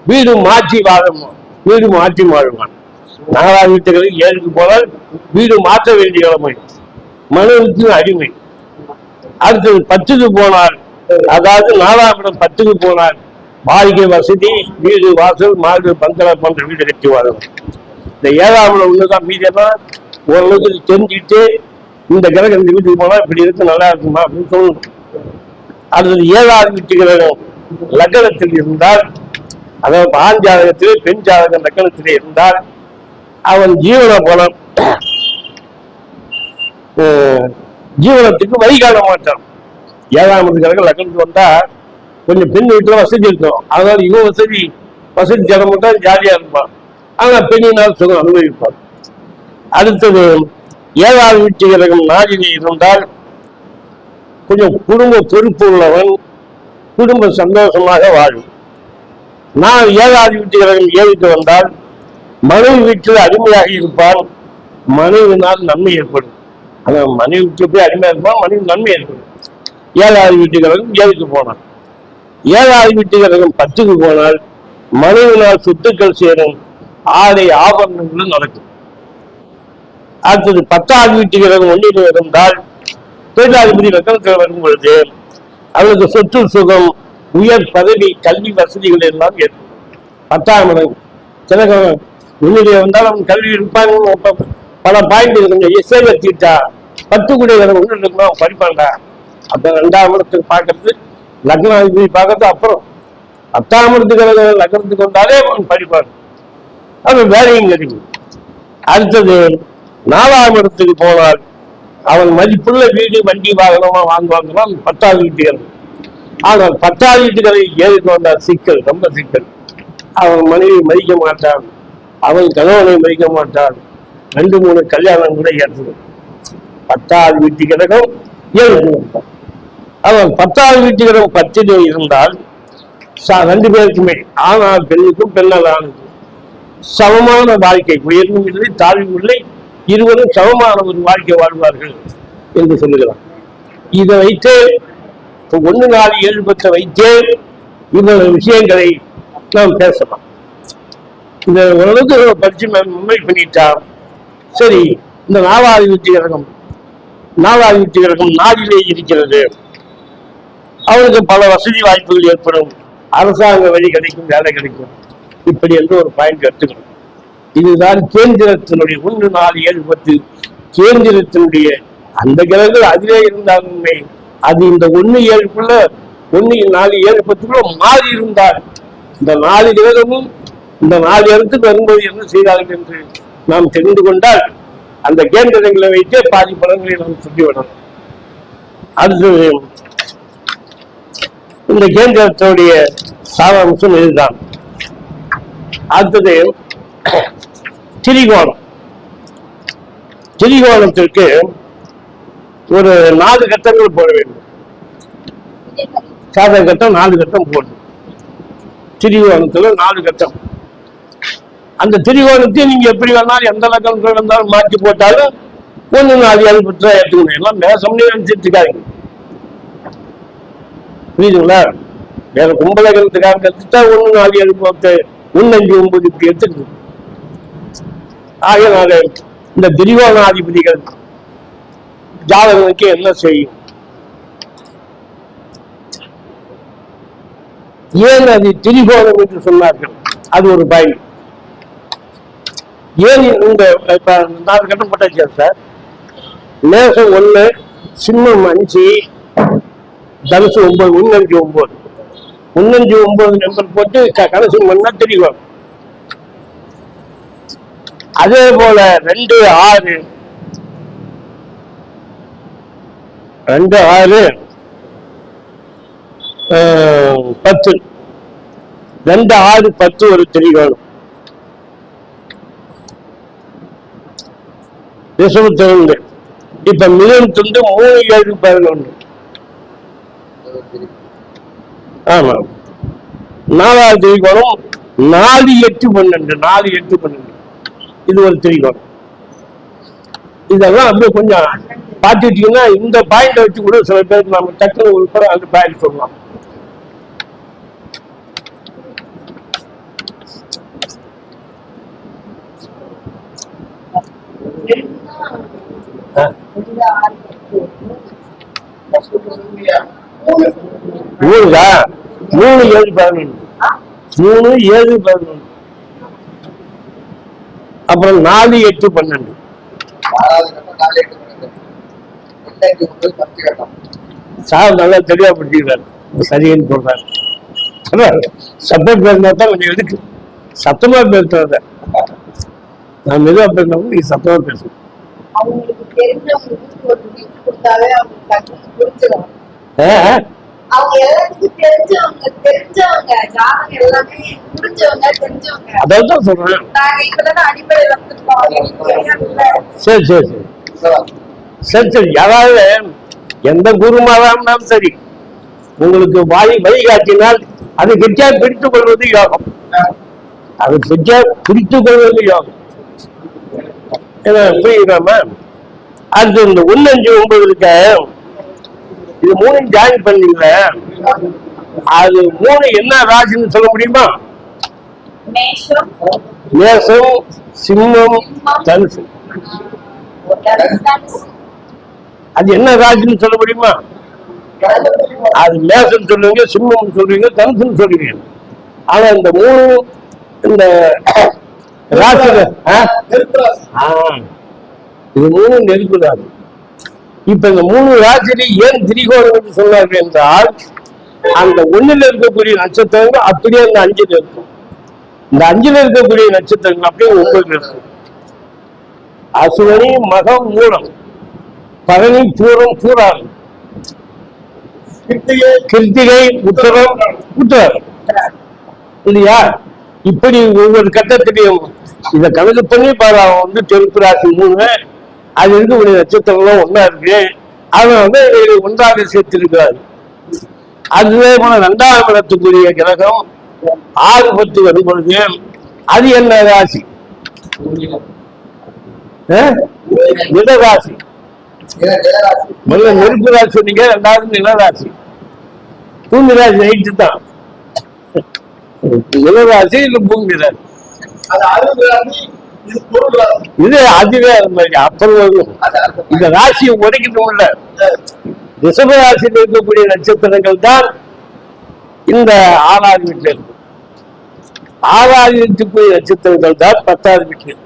வீடு மாற்றி வாழ்வான். 4ஆவது வீட்டுக்கு 7க்கு போனால் வீடு மாற்ற வேண்டிய நிலைமை, மனைவிக்கு அடிமை. அடுத்தது 10க்கு போனால், அதாவது 4ஆம் இடம் 10க்கு போனால் வாழ்க்கை வசதி, வீடு வாசல் மாடு பங்களா போன்ற வீடு கட்டி வாழும். இந்த 7ஆம் இடம் ஒண்ணுதான். மீதியெல்லாம் ஓரளவுக்கு தெரிஞ்சுக்கிட்டு இந்த கிரகம் இந்த வீட்டுக்கு போனா இப்படி இருக்கு, நல்லா இருக்குமா அப்படின்னு சொல்லணும். அடுத்தது 7ஆவது வீட்டு கிரகம் லக்னத்தில் இருந்தால், அதாவது ஆண் ஜாதகத்திலே பெண் ஜாதகம் லக்னத்திலே இருந்தால் அவன் ஜீவனத்துக்கு வழிகாண மாட்டான். 7ஆம் கிரகம் லக்னத்துக்கு வந்தா கொஞ்சம் பெண் வீட்டுல வசதி இருக்கும். அதனால இவன் வசதி ஜனம் மட்டும் ஜாலியா இருப்பான். ஆனா பெண்ணினால் சுகம் அனுபவிப்பான். அடுத்தது 7ஆவது வீட்டு கிரகம் 4லே இருந்தால் கொஞ்சம் குடும்ப பொறுப்பு உள்ளவன், குடும்ப சந்தோஷமாக வாழும். நான் 7வது வீட்டு கிரகம் 7க்கு வந்தால் மனைவி வீட்டில் அடிமையாக இருப்பான், மனைவினால் நன்மை ஏற்படும். அதான் மனைவி வீட்டுல போய் அடிமையா இருப்பான், மனைவி நன்மை ஏற்படும். 7வது வீட்டு கிரகம் 7க்கு போனான். 7வது வீட்டு கிரகம் 10க்கு போனால் மனைவினால் சொத்துக்கள் சேரும், ஆடை ஆபரணங்களும் நடக்கும். அடுத்தது 10வது வீட்டு கிரகம் 1ல் இருந்தால் தொழிலாதிபதி லக்னத்தில் வரும் பொழுது அவருக்கு சொத்து சுகம், உயர் பதவி, கல்வி வசதிகள் எல்லாம் ஏற்படும். 10ஆம் இடம் கிரகம் 1ல் வந்தால் அவன் கல்வி இருப்பாங்க, பல பாயிண்ட் இருக்குங்க. எஸ்ஐ வச்சுட்டா 10 கூடிய கிரகம் 1 இருக்குன்னா அவன் படிப்பான்டா. அப்ப 2ஆம் இடத்துக்கு பார்க்கறது, லக்னாதிபதி பார்க்கறது. அப்புறம் 10ஆம் இடத்துக்கு லக்னத்துக்கு வந்தாலே அவன் படிப்பான், அவன் வேலையும் கிடைக்கும். அடுத்தது 4ஆம் இடத்துக்கு போனால் அவன் மதிப்புள்ள வீடு, வண்டி, வாகனமா வாங்குவாங்கலாம் 10வது வீட்டுகள். ஆனால் 10வது வீட்டுகளை 7க்கு வந்தால் சிக்கல், ரொம்ப சிக்கல். அவன் மனைவி மதிக்க மாட்டான், அவன் கணவனை மதிக்க மாட்டான், 2-3 கல்யாணம் கூட ஏற்படும். 10வது வீட்டு கிரகம் 7க்கு வந்தான். அவன் 10வது வீட்டு கிரகம் 10ல் இருந்தால் 2 பேருக்குமே, ஆனால் பெண்ணுக்கும் பெண்ணால் ஆணுக்கும் சமமான வாழ்க்கை, உயர்வும் இல்லை தாழ்வும் இல்லை, இருவரும் சமமான ஒரு வாழ்க்கை வாழ்வார்கள் என்று சொல்லுகிறான். இதை வைத்து 1, 4, 7, 10 வைத்து இவ்வளவு விஷயங்களை நாம் பேசலாம். இந்த ஓரளவுக்கு படிச்சு மெமரி பண்ணிட்டா சரி. இந்த 4வது வீட்டு கிரகம் 4லே இருக்கிறது, அவனுக்கு பல வசதி வாய்ப்புகள் ஏற்படும், அரசாங்க வழி கிடைக்கும், வேலை கிடைக்கும், இப்படி என்று ஒரு பாயிண்ட் எடுத்துக்கணும். இதுதான் கேந்திரத்தினுடைய 1, 4, 7, 10 கேந்திரத்தினுடைய அந்த கிரகங்கள் அதிலே இருந்தால் உண்மை. அது இந்த 1, 7க்குள்ள 1, 4, 7, 10க்குள்ள மாறி இருந்தால் இந்த 4 கிரகமும் இந்த 4 இடத்துக்கு வரும்போது என்ன செய்தார்கள் என்று நாம் தெரிந்து கொண்டால் அந்த கேந்திரங்களை வைத்தே பாதி பலன்களை நாம் சொல்லிவிடலாம். அடுத்தது இந்த கேந்திரத்தினுடைய சாராம்சம் இதுதான். அடுத்தது திரிகோணம். திரிகோணத்திற்கு ஒரு 4 கட்டங்கள் போட வேண்டும். சாதக கட்டம் 4 கட்டம் போடணும். திரிகோணத்துல 4 கட்டம். அந்த திரிகோணத்தை நீங்க எப்படி வேணாலும் எந்த லக்கணத்துல இருந்தாலும் மாற்றி போட்டாலும் 1, 4, 7, 10 ஏற்றுக்கணும். எல்லாம் மேசம்னே நினைச்சிட்டு இருக்காங்க, புரியுதுங்களா? வேற கும்பலகத்துக்காக கத்துட்டா 1, 4, 7, 10, 1, 5, 9 இப்படி எடுத்துக்கணும். ஆகையினால இந்த திரிகோணாதிபதிகள் ஜாதகனுக்கு என்ன செய்யும், ஏன் அது திரிகோணம் என்று சொன்னார்கள், அது ஒரு பாயிண்ட். ஏன் இந்த 4 கட்டம் போட்டாச்சு சார். மேசம் 1, சிம்மம் 5, தனுசு 9, 1, 5, 9, 1, 5, 9 நம்பர் போட்டு கடைசி பண்ணா திரிகோணம். அதே போல 2, 6, 2, 6, 10, 2, 6, 10 ஒரு திரிகோணம். ரிஷபத்திலிருந்து இப்ப மிதன் துண்டு 3, 7, 11. ஆமா, 4வது திரிகோணம் 4, 8, 12, 4, 8, 12 இது ஒரு திரிகோணம். இதெல்லாம் அப்படியே கொஞ்சம் பார்த்துட்டீங்கன்னா இந்த பாயிண்ட் வச்சு கூட சில பேருக்கு நம்ம டக்குனு உட்பட அந்த பாயிண்ட் சொல்லலாம். மூணுதா? 3, 7, 11. 3, 7, 11. அப்புறம் 4, 8, 12. சார் நல்லா தெளிவா படிச்சுக்கிறாரு, சரின்னு சொல்றாரு. சத்தம் பேசினா தான் கொஞ்சம் எதுக்கு சத்தமா பேசுறத, நான் மெதுவா பேசினா நீ சத்தமா பேசணும். அதான் சொல்றேன். சரி சரி சரி சரி சரி. யாராவது எந்த குருமாதான் சரி உங்களுக்கு வழிகாட்டினால் அதை கெட்டியா பிடித்துக் கொள்வது யோகம். அதை கெட்டியா பிடித்துக் கொள்வது யோகம். புரியுதாமா? அது இந்த 1, 5, 9 இருக்க இது 3 ஜாயின் பண்ணீங்க. அது 3 என்ன ராசின்னு சொல்ல முடியுமா? மேஷம், சிம்மம், தனுசு. அது என்ன ராசின்னு சொல்ல முடியுமா? அது மேஷம் சொல்லுவீங்க, சிம்மம் சொல்றீங்க, தனுசுன்னு சொல்றீங்க. ஆனா இந்த 3 இந்த ராசியில இது 3 நெருப்பு ராசி. இப்ப இந்த 3 ராசியில ஏன் திரிகோணம் என்று சொன்னார்கள் என்றால், அந்த 1ல இருக்கக்கூடிய நட்சத்திரங்கள் அப்படியே அந்த 5ல இருக்கும். இந்த 5ல இருக்கக்கூடிய நட்சத்திரங்கள் அப்படியே 9ல இருக்கும். அசுவனி, மகம், மூலம், பரணி, பூரம், பூராடம், கிருத்திகை, உத்தரம், உத்தரம் இல்லையா? இப்படி ஒவ்வொரு கட்டத்திலையும் இதை கணக்கு பண்ணி பாரு. அவன் தெற்கு ராசி 3, அது இருக்கக்கூடிய நட்சத்திரங்களும் ஒன்னா இருக்கு. அவன் ஒன்றாக சேர்த்திருக்கிறார். அதுவே போல 2ஆம் இடத்துக்குரிய கிரகம் 6, 10 வரும் பொழுது அது என்ன ராசி? நிலராசி. முதல்ல நெருப்பு ராசி சொன்னீங்க, 2வது நிலராசி. பூமி ராசி நைட்டு தான். நிலராசி இல்ல பூமி ராசி. இது அதுவே அப்புறம் இந்த ராசியை உடைக்கணும்ல. ரிஷப ராசியில் இருக்கக்கூடிய நட்சத்திரங்கள் தான் இந்த 6வது வீட்டுல இருக்கு. 6வது வீட்டுக்குரிய நட்சத்திரங்கள் தான் 10வது வீட்டுல.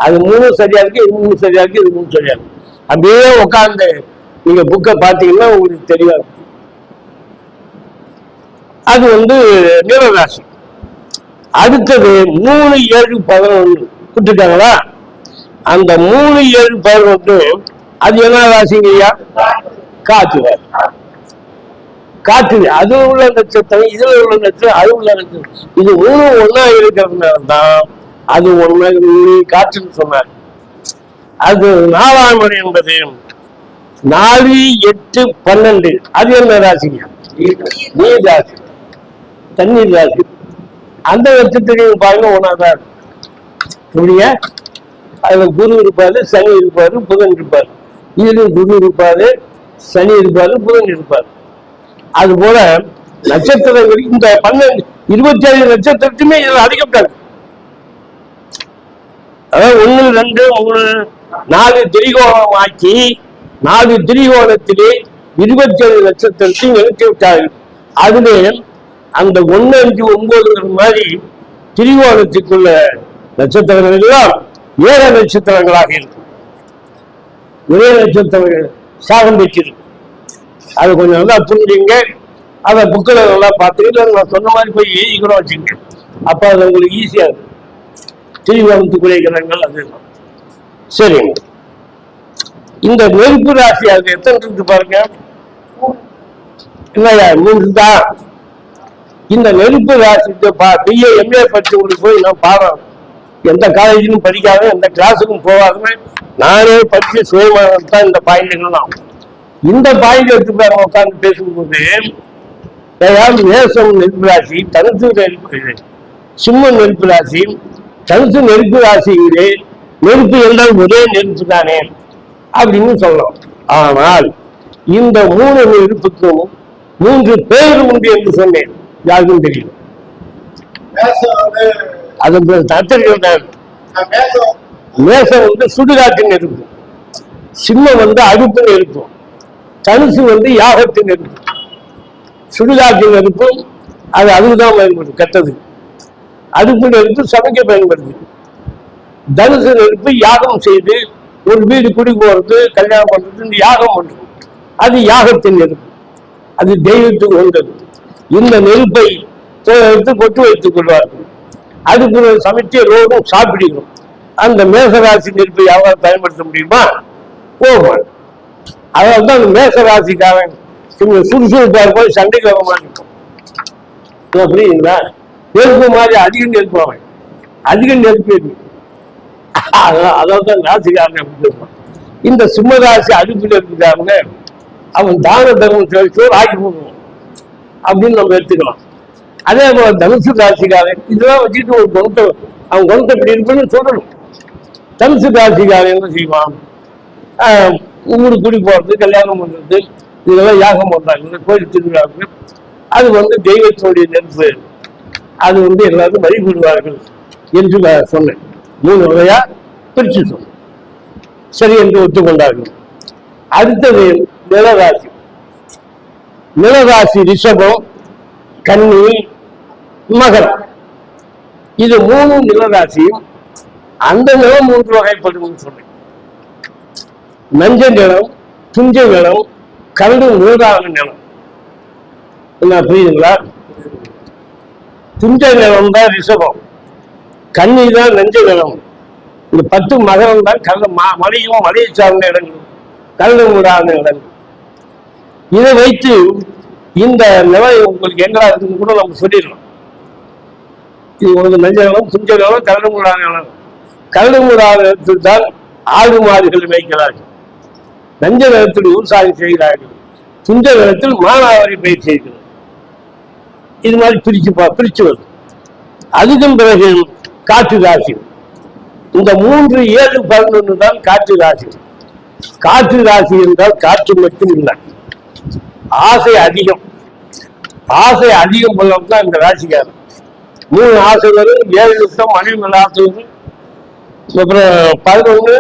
அது 3 சரியா இருக்கு, இது 3 சரியா இருக்கு, இது 3 சரியா இருக்கு. அப்படியே உட்கார்ந்து நீங்க புக்கை பார்த்தீங்கன்னா உங்களுக்கு தெரியாது. அது நிலராசி. அடுத்தது 3, 7, 11 விட்டுட்டாங்களா? அந்த 3, 7, 11 அது என்ன ராசிங்க ஐயா? காற்று ராசி. காற்று அது உள்ள நட்சத்திரம், இதுல உள்ள நட்சத்திரம், அது உள்ள நட்சத்திரம். இது 3 ஒன்னா இருக்கிறதுனால தான் அது காற்றுன்னு சொன்னார். அது 4ஆம் இடம் என்பது 4, 8, 12 அது என்ன ராசிங்க? நீர் ராசி, தண்ணீர் ராசி. அந்த நட்சத்திரம் பாருங்க ஒன்னாதான் இப்படியா. அதுல குரு இருப்பாரு, சனி இருப்பாரு, புதன் இருப்பாரு. இதுல குரு இருப்பாரு, சனி இருப்பாரு, புதன் இருப்பாரு. அது போல நட்சத்திரங்கள் இந்த 12, 27 நட்சத்திரத்துமே இதுல அதிகம். அதாவது 1, 2, 3, 4 திரிகோணம் ஆக்கி 4 திரிகோணத்திலே 27 நட்சத்திரத்தையும் எழுத்து விட்டார்கள். அதுல அந்த 1, 5, 9 மாதிரி திரிகோணத்துக்குள்ள நட்சத்திரங்கள் எல்லாம் 7 நட்சத்திரங்களாக இருக்கும். ஒரே நட்சத்திரங்கள் சாகம் பெற்றிருக்கு. அது கொஞ்சம் நல்லா புரிஞ்சுங்க. அதை புக்கில் நல்லா பார்த்துக்கிட்டு நான் சொன்ன மாதிரி போய் எழுதிக்கிறோம் வச்சுங்க. அப்ப அது உங்களுக்கு ஈஸியா இருக்கும். திரிகோணத்துக்குரிய கிரகங்கள் அது. சரி, இந்த நெருப்பு ராசி அது எத்தனை இருக்கு பாருங்க. இல்லையா? 3 தான். இந்த நெருப்பு ராசி BA MA படிச்சவங்களுக்கு போய் நான் பாடம் எந்த காலேஜிலும் படிக்காத, எந்த கிளாஸுக்கும் போகாதுன்னு நானே படிச்சு சுயமாக தான் இந்த பாயிண்ட்கள்லாம். இந்த பாயிண்ட் எடுத்து பாருங்க. உட்காந்து பேசும்போது மேஷம் நெருப்பு ராசி, தனுசு நெருப்பு, சிம்மம் நெருப்பு ராசி, தனுசு நெருப்பு ராசியிலே நெருப்பு என்றால் ஒரே நெருப்பு தானே அப்படின்னு சொல்லலாம். ஆனால் இந்த 3 நெருப்புக்கும் 3 பேர் உண்டு என்று சொன்னேன். யாருக்கும் தெரியும். அது தத்தர்கள். மேசம் சுடுகாட்டின் நெருப்பு, சிம்மம் அடுப்பு நெருப்பு, தனுசு யாகத்தின் நெருப்பு. சுடுகாட்டின் நெருப்பும் அது அதுதான் பயன்படுது, கெட்டது. அடுப்பு நெருப்பு சமைக்க பயன்படுது. தனுசு நெருப்பு யாகம் செய்து ஒரு வீடு குடி போறது, கல்யாணம் பண்றது, யாகம் பண்றது. அது யாகத்தின் நெருப்பு, அது தெய்வத்துக்கு உண்டது. இந்த நெருப்பை எடுத்து கொட்டு வைத்துக் கொள்வார்கள். அதுக்கு சமைச்சு ரோடும் சாப்பிடுகிறோம். அந்த மேசராசி நெருப்பை யாராவது பயன்படுத்த முடியுமா? போகும். அதனால தான் அந்த மேசராசிக்காரன் சுறுசுறுப்பா இருக்கும், சண்டைக்கு வர மாதிரி இருக்கும். புரியுதுங்களா? நெருப்பு மாதிரி அதிக நெருப்பு, அவன் அதிக நெருப்பு. அதான் ராசிக்காரன் எப்படி இருப்பான். இந்த சிம்மராசி அடுப்பில் இருக்கிறாருங்க, அவன் தான தர்மம் சோறு ஆக்கி போடுவான் அப்படின்னு நம்ம எடுத்துக்கலாம். அதே போல தனுசு ராசிக்காரன் இதெல்லாம் வச்சுட்டு ஒரு குணத்தை அவன் குணத்தை இப்படி இருக்குன்னு சொல்லணும். தனுசு ராசிக்காரன் என்ன செய்வான்? ஊரு குடி போறது, கல்யாணம் பண்றது, இதெல்லாம் யாகம் பண்றாங்க, கோயில் திருவிழாவுக்கு. அது தெய்வத்தினுடைய நெருப்பு. அது எல்லாரும் வழிபடுவார்கள் என்று சொன்னேன். 3 வகையா பிரிச்சு சொன்னேன். சரி என்று ஒத்துக்கொண்டார்கள். அடுத்தது நிலராசி. நிலராசி ரிஷபம், கன்னி, மகரம். இது 3 நிலராசியும் அந்த நிலம் 3 வகைப்படும் சொன்னேன். நஞ்ச நிலம், துஞ்ச நிலம், கரடு மூடான நிலம். என்ன புரியுதுங்களா? துஞ்ச நிலம் தான் ரிஷபம், கன்னி தான் நஞ்ச நிலம், இந்த 10 மகரம் தான் மலையும் மலையை சார்ந்த இடங்கள், கரடு மூடான இடங்கள். இதை வைத்து இந்த நிலை உங்களுக்கு எங்களா இருக்குன்னு கூட நம்ம சொல்லிடலாம். இது உங்களுக்கு நஞ்ச நிலம், துஞ்ச நிலம், கரடு மூடான நிலம். கரடு மூடான நிலத்தில் தான் ஆடு மாடுகள் மேய்க்கிறார்கள். நஞ்ச நிலத்தில் விவசாயம் செய்கிறார்கள். துஞ்ச நிலத்தில் மானாவாரி பயிர் செய்கிறது. இது மாதிரி பிரிச்சு வருது. அதுக்கும் பிறகு காற்று ராசி. இந்த 3, 7, 11 தான் காற்று ராசி. காற்று ராசி என்றால் காற்று மட்டும் இல்லை, ஆசை அதிகம். ஆசை அதிகம் உள்ளவங்க தான் இந்த ராசிக்காரன். 3 ஆசை வரும், 7 நிமிஷம் மனைவி ஆசை வரும், அப்புறம் 11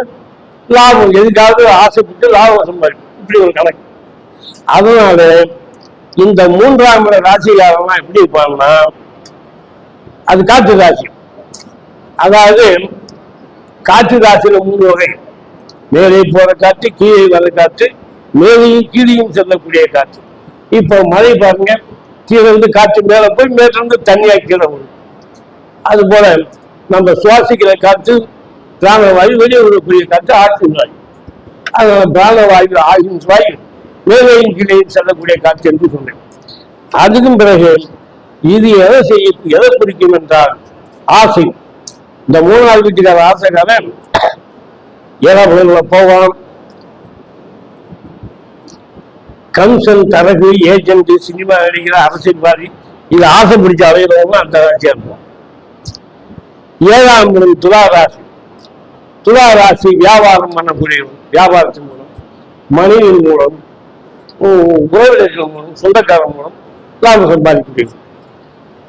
லாபம். எதுக்காவது ஆசைப்பட்டு லாபம் சம்பாதிக்கும். இப்படி ஒரு கணக்கு. அதனால இந்த 3ஆம் ராசிக்காரன் எப்படி இருப்பாங்கன்னா, அது காற்று ராசி. அதாவது காற்று ராசியில 3 வகை. மேலே போற காற்று, கீழே வர காற்று, மேலையும் கீழையும் செல்லக்கூடிய காற்று. இப்போ மழை பாருங்க, கீழே இருந்து காற்று மேல போய் மேல இருந்து தண்ணியா கீழே வரும். அது போல நம்ம சுவாசிக்கிற காற்று பிராணவாயு, வெளியே விடக்கூடிய காற்று ஆக்சிஜன் வாயு. அதனால பிராணவாயு, ஆக்சிஜன் வாயு மேலையும் கீழையும் செல்லக்கூடிய காற்று என்று சொன்னேன். அதுக்கும் பிறகு இது எதை குறிக்கும் என்றால் ஆசை. இந்த 3ஆவது வீட்டுக்கார ஆசைக்காரன் 7ஆம் இடத்துல போவான். கம்சன், தரகு, ஏஜென்ட், சினிமா நடிக்கிற, அரசியல்வாதி, இது ஆசை பிடிச்ச அவையில அந்த ராசியா இருக்கும். 7ஆம் இடம் துலா ராசி. துலா ராசி வியாபாரம் பண்ணக்கூடியவன். வியாபாரத்தின் மூலம், மனைவின் மூலம், உறவினர்கள் மூலம், சொந்தக்காரன் மூலம் லாபம் சம்பாதிக்கக்கூடியது.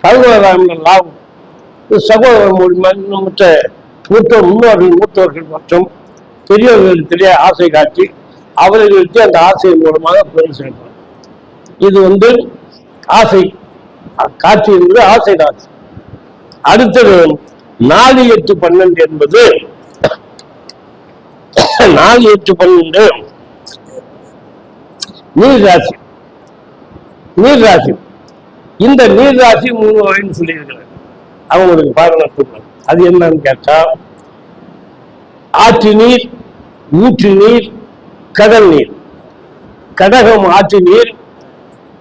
11ஆம் இடம் லாபம். சகோதரர் மூலமா மற்ற மூத்தவர்கள் மற்றும் பெரியவர்களிடத்திலே ஆசை காட்டி அவர்களுக்கு அந்த ஆசை மூலமாக பொருள் சேர்ப்பார். இது ஆசை காட்சி என்பது ஆசை ராசி. அடுத்தது 4, 8, 12 என்பது 4, 8, 12 நீர் ராசி. நீர் ராசி. இந்த நீர் ராசி 3 வகைன்னு சொல்லியிருக்கிறார். அவங்களுக்கு பாருங்க, அது என்னன்னு கேட்டா ஆற்று நீர், ஊற்று நீர், கடல் நீர். கடகம் ஆற்று நீர்,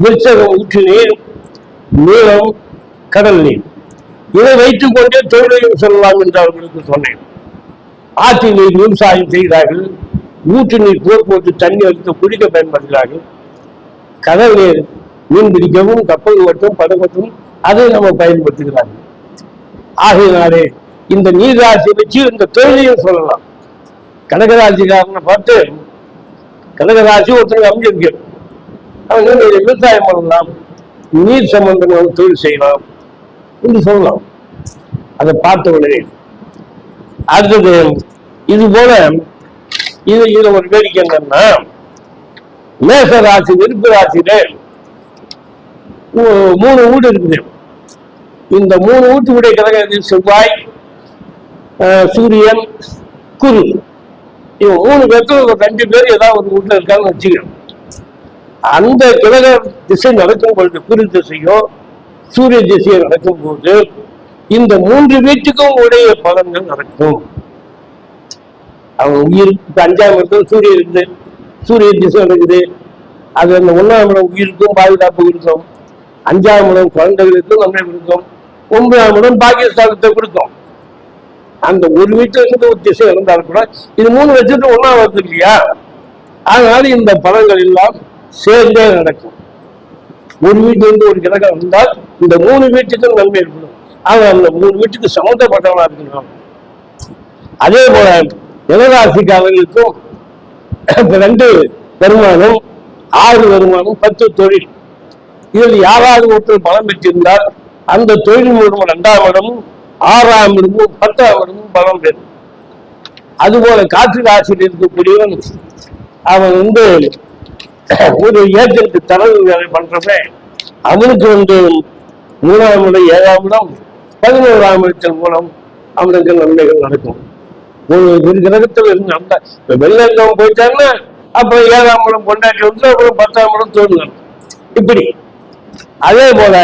விருச்சகம் ஊற்று நீர், நீளம் கடல் நீர். இதை வைத்துக் கொண்டே தொழிலையும் சொல்லலாம் என்று அவர்களுக்கு சொன்னேன். ஆற்று நீர் விவசாயம் செய்கிறார்கள், ஊற்று நீர் போட்டு தண்ணி வைத்து குடிக்க பயன்படுத்துகிறார்கள். கடல் நீர் மீன் பிடிக்கவும், கப்பல் ஓட்டும், படகட்டும் அதை நம்ம பயன்படுத்துகிறார்கள். ஆகையினாலே இந்த நீர்ராசி வச்சு இந்த தொழிலையும் சொல்லலாம். கடகராசிக்காரனை பார்த்து, கடகராசி ஒருத்தருக்கு அமைஞ்சிருக்கு, அவங்க விவசாயம் பண்ணலாம், நீர் சம்பந்தமான தொழில் செய்யலாம் என்று சொல்லலாம். அதை பார்த்த உடனே அடுத்தது இது போல இதுல ஒரு வேடிக்கை என்னன்னா, மேச ராசி, நெருப்பு ராசியில 3 வீடு இருக்குது. இந்த 3 வீட்டுடைய கிரகம் செவ்வாய், சூரியன், குரு. இவங்க 3 பேருக்கு 2 பேர் ஏதாவது ஒரு வீட்டுல இருக்காங்கன்னு வச்சுக்கணும். அந்த கிரக திசை நடக்கும் பொழுது, குரு திசையோ சூரிய திசையோ நடக்கும் போது இந்த 3 வீட்டுக்கும் உடைய பலன்கள் நடக்கும். அவங்க உயிருக்கு 5ஆம் இடத்துல சூரியன் இருக்குது, சூரிய திசை இருக்குது. அது அந்த 1ஆம் இடம் உயிருக்கும் பாதுகாப்பு இருக்கும், 5ஆம் இடம் குழந்தைகளுக்கும் நன்மை கொடுக்கும், 9ஆம் இடம் பாகிஸ்தானத்தை கொடுக்கும். அந்த ஒரு வீட்டுல இருந்து ஒரு திசை இருந்தாலும் கூட இது 3 வச்சுட்டு 1ஆம் வருது இல்லையா? அதனால இந்த பலன்கள் எல்லாம் சேர்ந்தே நடக்கும். ஒரு வீட்டுல இருந்து ஒரு கிரகம் இருந்தால் இந்த 3 வீட்டுக்கும் நன்மை இருக்கணும். ஆனா அந்த 3 வீட்டுக்கு சம்மந்தப்பட்டவனா இருக்கணும். அதே போல நிலராசிக்காரர்களுக்கும் 2 வருமானம், 6 வருமானம், 10 தொழில். இதில் யாராவது ஒருத்தர் பலம் பெற்றிருந்தால் அந்த தொழில் மூலம் 2ஆம் இடமும் 6ஆம் இடமும் 10ஆம் இடமும் பலம் பெறும். அதுபோல காற்று ராசியில் இருக்கக்கூடியவன் அவன் ஒரு ஏஜென்ட் தரவு வேலை பண்றப்ப அவனுக்கு 3ஆம் இடம், 7ஆம் இடம், 11ஆம் இடத்தின் மூலம் அவனுக்கு நன்மைகள் நடக்கும். ஒரு கிரகத்தில் இருந்து அந்த வெள்ளம் போயிட்டாங்கன்னா அப்புறம் 7ஆம் இடம் கொண்டாட்டி வந்து அப்புறம் 10ஆம் இடம் தோணுங்க. இப்படி அதே போல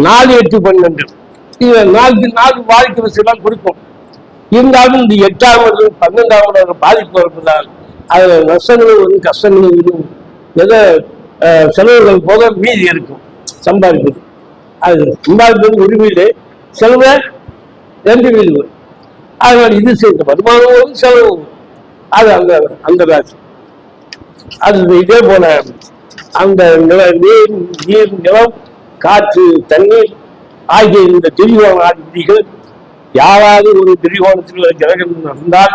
4, 8, 12 இது 4 வாழ்க்கை விஷயம் கொடுக்கும். இருந்தாலும் இந்த 8ஆம் இடம் 12ஆம் இடம் பாதிப்பு இருப்பதால் அதுல நஷ்டங்களும் வரும், கஷ்டங்களும் வரும். எதோ செலவுகள் போக மீதி இருக்கும். சம்பாதிப்பது அது சம்பாதிப்பது ஒரு வீடு, செலவு 2 வீடு வரும். அதனால இது செய்த வருமானம் வரும், செலவு வரும். அது அந்த ராசி. அது இதே போல அந்த நீர், நிலம், காற்று, தண்ணீர் ஆகிய இந்த திரிகோண ஆதிபதிகள் யாராவது ஒரு திரிகோணத்தில் கிரகம் இருந்தால்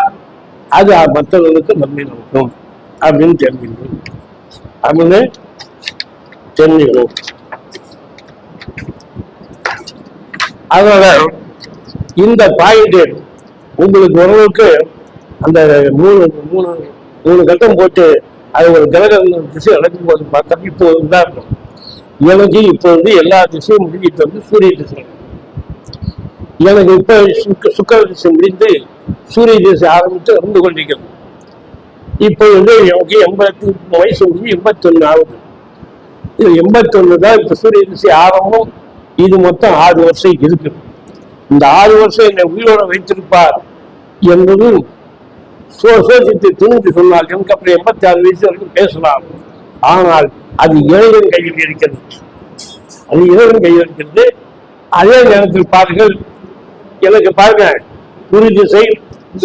அது மற்றவர்களுக்கு நன்மை நடக்கும் அப்படின்னு தெரிஞ்சுக்கணும். அதனால இந்த பாயிண்ட் உங்களுக்கு ஓரளவுக்கு அந்த மூணு கட்டம் போட்டு அது ஒரு கிரகம் திசை நடக்கும் போது பார்த்தா இப்போ தான் இருக்கும். எனக்கு இப்போ எல்லா திசையும் முடிஞ்சிட்டு சூரிய திசை. எனக்கு இப்ப சுக்கர திசை முடிந்து சூரிய திசை ஆரம்பித்து இருந்து கொண்டிருக்கிறது. இப்போ எனக்கு 80 வயசு முடிஞ்சு 81 ஆகுது. இது 81 தான் இப்ப சூரிய திசை ஆரம்பம். இது மொத்தம் 6 வருஷம் இருக்கு. இந்த 6 வருஷம் என்னை உயிரோட வைத்திருப்பார் என்பது சோசித்து துணிந்து சொன்னால் எனக்கு அப்புறம் 86 வயசு வரைக்கும் பேசலாம். ஆனால் அது இறைவன் கையில் இருக்கிறது. அதே நேரத்தில் பாருங்கள், எனக்கு பாருங்க, குரு திசை,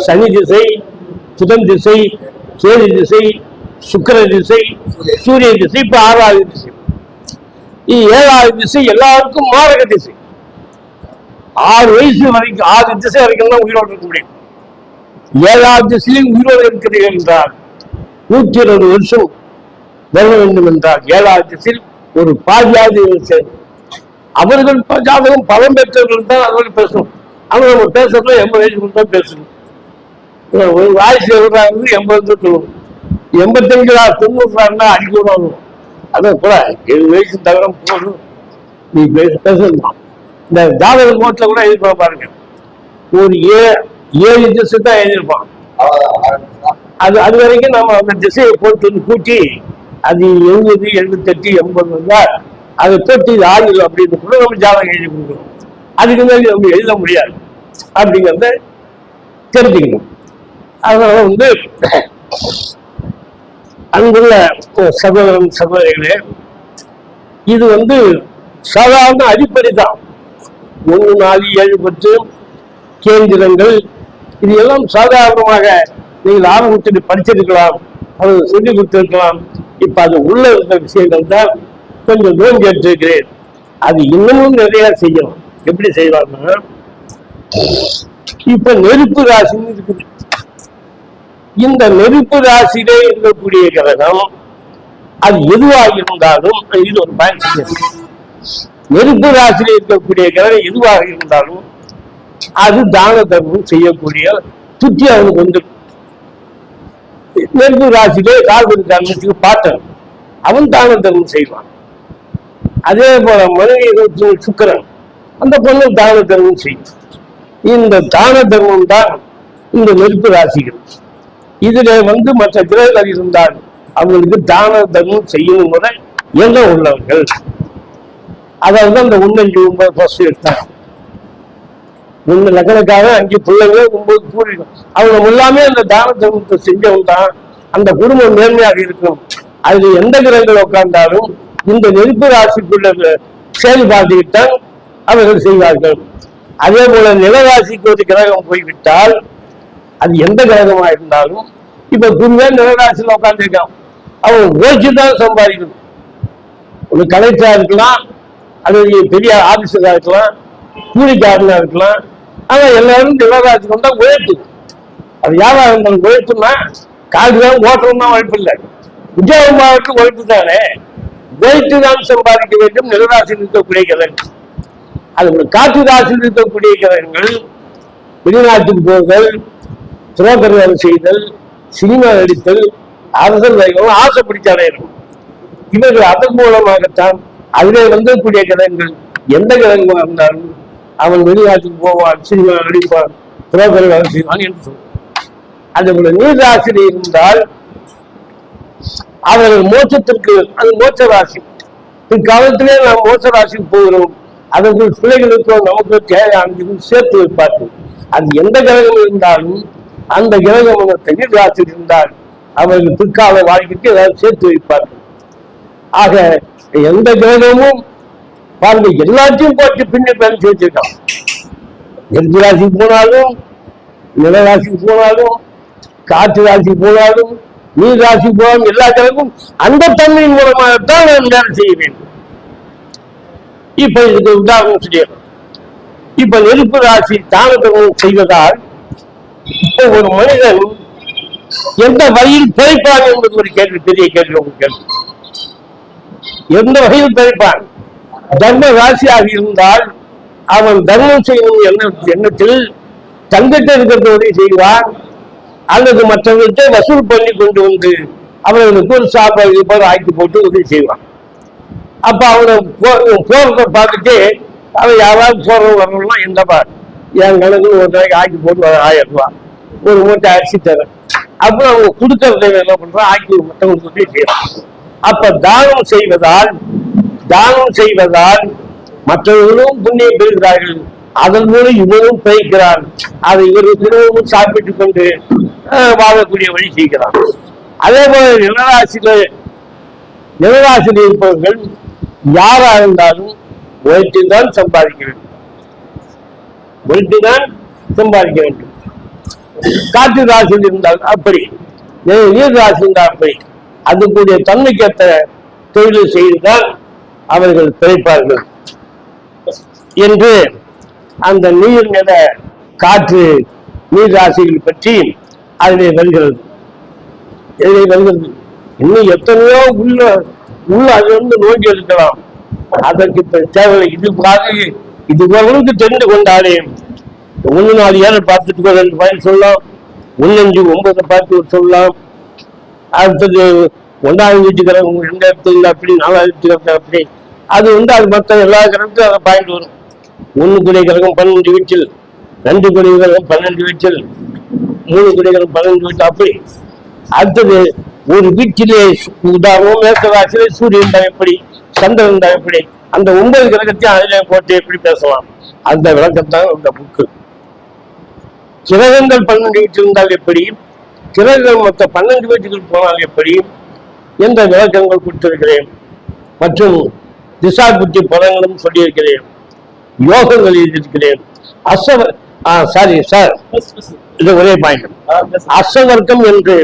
சனி திசை, புதன் திசை, கேது திசை, சுக்கிர திசை, சூரிய திசை, இப்ப 6வது திசை. 7வது திசை எல்லாருக்கும் மாரக திசை. 6 வயசு வரைக்கும் 6 திசை வரைக்கும் தான் உயிரோடு இருக்க முடியும். 7வது திசையிலும் உயிரோடு இருக்கிறீர்கள் என்றால் 120 வருஷம் வர வேண்டும் என்றால் 7வது திசையில் ஒரு பாதியாவது அவர்கள் ஜாதகம் பலம் பெற்றவர்கள் தான் அவர்கள் பேசணும். அவங்க நம்ம பேசுறதுல 80 வயசுக்கு தான் பேசணும். ஒரு வாய்ஸ் எவ்வளவு 80 சொல்லணும். 85 90 அடிக்கணும். அதான் கூட 7 வயசு தவிர போதும் நீ பேசணும். இந்த ஜாதக நோட்ல கூட எழுதிப்பா பாருங்க, ஒரு 7 திசை தான் எழுதியிருப்பான். அது வரைக்கும் நம்ம அந்த திசையை போட்டு கூட்டி அது 70, 78, 80 வந்தால் அதை போட்டு இது ஆயுள் அப்படின்னு கூட நம்ம ஜாதகம் எழுதி கொடுக்கணும். அதுக்கு மேலே நம்ம எழுத முடியாது அப்படிங்கிறத தெரிஞ்சுக்கணும். அதனால அங்குள்ள சகோதரன் சகோதரிகளே, இது சாதாரண அடிப்படை தான். 1, 4, 7, 10 கேந்திரங்கள் இது எல்லாம் சாதாரணமாக நீங்கள் ஆரம்பத்தில் படிச்சிருக்கலாம், அது சொல்லிக் கொடுத்திருக்கலாம். இப்ப அது உள்ள இருந்த விஷயங்கள் தான் கொஞ்சம் நோன் கேட்டிருக்கிறேன். அது இன்னமும் நிறைய செய்யணும். எப்படி செய்வாங்கன்னா, இப்ப நெருப்பு ராசின்னு இருக்குது. இந்த நெருப்பு ராசியிலே இருக்கக்கூடிய கிரகம் அது எதுவாக இருந்தாலும், இது ஒரு பாயிண்ட். நெருப்பு ராசியில இருக்கக்கூடிய கிரகம் எதுவாக இருந்தாலும் அது தான தர்மம் செய்யக்கூடிய சுத்தி அவனுக்கு வந்து. நெருப்பு ராசியிலே கால்புக்கு பாட்டன் அவன் தான தர்மம் செய்வான். அதே போல மனைவி சுக்கிரன் அந்த பொண்ணு தான தர்மம் செய்யும். இந்த தான தர்மம் தான் இந்த நெருப்பு ராசிகள். இதுல மற்ற கிரகங்கள் இருந்தால் அவங்களுக்கு தான தர்மம் செய்யணும் முறை எண்ணம் உள்ளவர்கள். அதாவது அந்த 1, 5, 9 ஃபர்ஸ்ட் எடுத்தாங்க. 1 லக்கணக்காக 5 பிள்ளைங்க 9 பூரிக்கும். அவங்க எல்லாமே அந்த தான தர்மத்தை செஞ்சவங்க தான். அந்த குடும்பம் நேர்மையாக இருக்கும். அதுல எந்த கிரகங்கள் உட்கார்ந்தாலும் இந்த நெருப்பு ராசிக்குள்ள செயல்பாடுதான் அவர்கள் செய்வார்கள். அதே போல நிலராசிக்கு ஒரு கிரகம் போய்விட்டால் அது எந்த கிரகமா இருந்தாலும், இப்ப குருவே நிலராசியில் உட்கார்ந்துருக்கான், அவன் உழைச்சுதான் சம்பாதிக்கணும். ஒரு கலெக்டரா இருக்கலாம், அது பெரிய ஆபீசரா இருக்கலாம், கூலிக்காரனா இருக்கலாம். ஆனா எல்லாரும் நிலராசிக்கு வந்தா உழைப்பு. அது யாரா இருந்தாலும் உழைப்புன்னா காடுதான் ஓட்டுறதும் தான் உழைப்பு இல்லை. உத்தியோகமாவட்டும் உழைப்பு தானே. உழைத்து தான் சம்பாதிக்க வேண்டும். நிலராசியில் இருக்கக்கூடிய கிரகங்கள், அது காற்று ராசியில் இருக்கக்கூடிய கிரகங்கள் வெளிநாட்டுக்கு போதல், புரோக்கர் வேலை செய்தல், சினிமா நடித்தல், அரசல் வைகள் ஆசை பிடிச்ச அடையணும். இவர்கள் அதன் மூலமாகத்தான் அதிலே வந்தக்கூடிய கிரகங்கள் எந்த கிரகமாக இருந்தாலும் அவன் வெளிநாட்டுக்கு போவான், சினிமா நடிப்பான், புரோக்கர் வேலை செய்வான் என்று சொல்லுவான். அதே போல நீர் ராசியில் இருந்தால் அவர்கள் மோட்சத்திற்கு, அது மோட்ச ராசி. பிற்காலத்திலே நாம் மோட்ச ராசிக்கு போகிறோம். அதற்குள் பிள்ளைகளுக்கும் நமக்கு தேவையானது சேர்த்து வைப்பார்கள். அது எந்த கிரகம் இருந்தாலும் அந்த கிரகம் நீர் ராசியில் இருந்தால் அவர்கள் பிற்கால வாழ்க்கைக்கு ஏதாவது சேர்த்து வைப்பார்கள். ஆக எந்த கிரகமும் பாருங்க எல்லாத்தையும் போட்டு பின்னி பேர் சேர்த்திருக்கான். எந்த ராசிக்கு போனாலும், நிலராசிக்கு போனாலும், காற்று ராசிக்கு போனாலும், நீர் ராசிக்கு போனாலும் எல்லா கிரகமும் அந்த தன்மையின் மூலமாகத்தான் நாம் வேலை செய்ய வேண்டும். இப்ப இதுக்கு உதாரணம் சொல்லிடுறோம். இப்ப நெருப்பு ராசி தானதம் செய்வதால் இப்ப ஒரு மனிதன் எந்த வகையில் பிழைப்பான் என்பது ஒரு கேள்வி, பெரிய கேள்வி. உங்களுக்கு கேள்வி, எந்த வகையில் பிழைப்பான்? தர்ம ராசியாக இருந்தால் அவன் தர்மம் செய்யும் எண்ணத்தில் தங்கிட்ட இருக்கிறத உதவி செய்வான், அல்லது மற்றவர்கிட்ட வசூல் பண்ணி கொண்டு வந்து அவர்களுக்கு ஒரு சாப்பாடு ஆக்கி போட்டு உதவி செய்வான். அப்ப அவனை போறத பார்த்துட்டு அவன் யாராவது போறது வரலாம், என்னப்பா என் கணக்கு ஒரு நாளைக்கு ஆக்கி போட்டு 1000 ரூபாய், ஒரு மூட்டை அரிசி தரேன். அப்புறம் அவங்க கொடுக்கறத என்ன பண்றான், ஆக்கி மற்றவங்களுக்கு உதவி செய்யறான். அப்ப தானம் செய்வதால் மற்றவர்களும் புண்ணியம் பெறுகிறார்கள். அதன் மூலம் இவனும் பிழைக்கிறான். அதை இவர்கள் திரும்பவும் சாப்பிட்டுக் கொண்டு வாழக்கூடிய வழி செய்கிறான். அதே போல நிலராசியில் இருப்பவர்கள் யாரா இருந்தாலும் உழைத்துதான் சம்பாதிக்க வேண்டும். காற்று ராசியில் இருந்தால் அப்படி, நீர் ராசி இருந்தால் அப்படி. அதுக்குரிய தன்மைக்கேற்ற தொழிலை செய்துதான் அவர்கள் பிழைப்பார்கள் என்று அந்த நீர் நில காற்று நீர் ராசிகள் பற்றி அதிலே வருகிறது. இன்னும் எத்தனையோ உள்ள அதிலிருந்து நோக்கி இருக்கலாம். அதற்கு இப்ப தேவை. இது ஓரளவுக்கு தெரிந்து கொண்டாலே 1 4 7 பார்த்துட்டு 2 பாயிண்ட் சொல்லலாம், 1 5 9 பார்த்து சொல்லலாம். அடுத்தது 1ஆவது வீட்டுக்கிறவங்க எந்த இடத்துல அப்படி, 4ஆவது வீட்டுக்கிறவங்க அப்படி. அது அது மற்ற எல்லா கிரகத்துக்கும் அந்த பாயிண்ட் வரும். 1 குடை கிரகம் 12 வீட்டில், 2 குடை கிரகம் 12 வீட்டில், 3 குடை கிரகம் 12 வீட்டில் அப்படி. அடுத்தது ஒரு வீட்டிலே உதாரணம் மேற்கராசியிலே சூரியன் தான் எப்படி, சந்திரன் தான் எப்படி, அந்த 9 கிரகத்தையும் அதிலே போட்டு எப்படி பேசலாம். அந்த விளக்கத்தான் அந்த புக்கு. கிரகங்கள் 12 வீட்டில் இருந்தால் எப்படி, கிரகங்கள் மற்ற 12 வீட்டுக்கு போனால் எப்படி என்ற விளக்கங்கள் கொடுத்திருக்கிறேன். மற்றும் திசா புத்தி பலங்களும் சொல்லியிருக்கிறேன், யோகங்கள் எழுதியிருக்கிறேன். இது ஒரே பாயிண்ட். அசவர்க்கம் என்று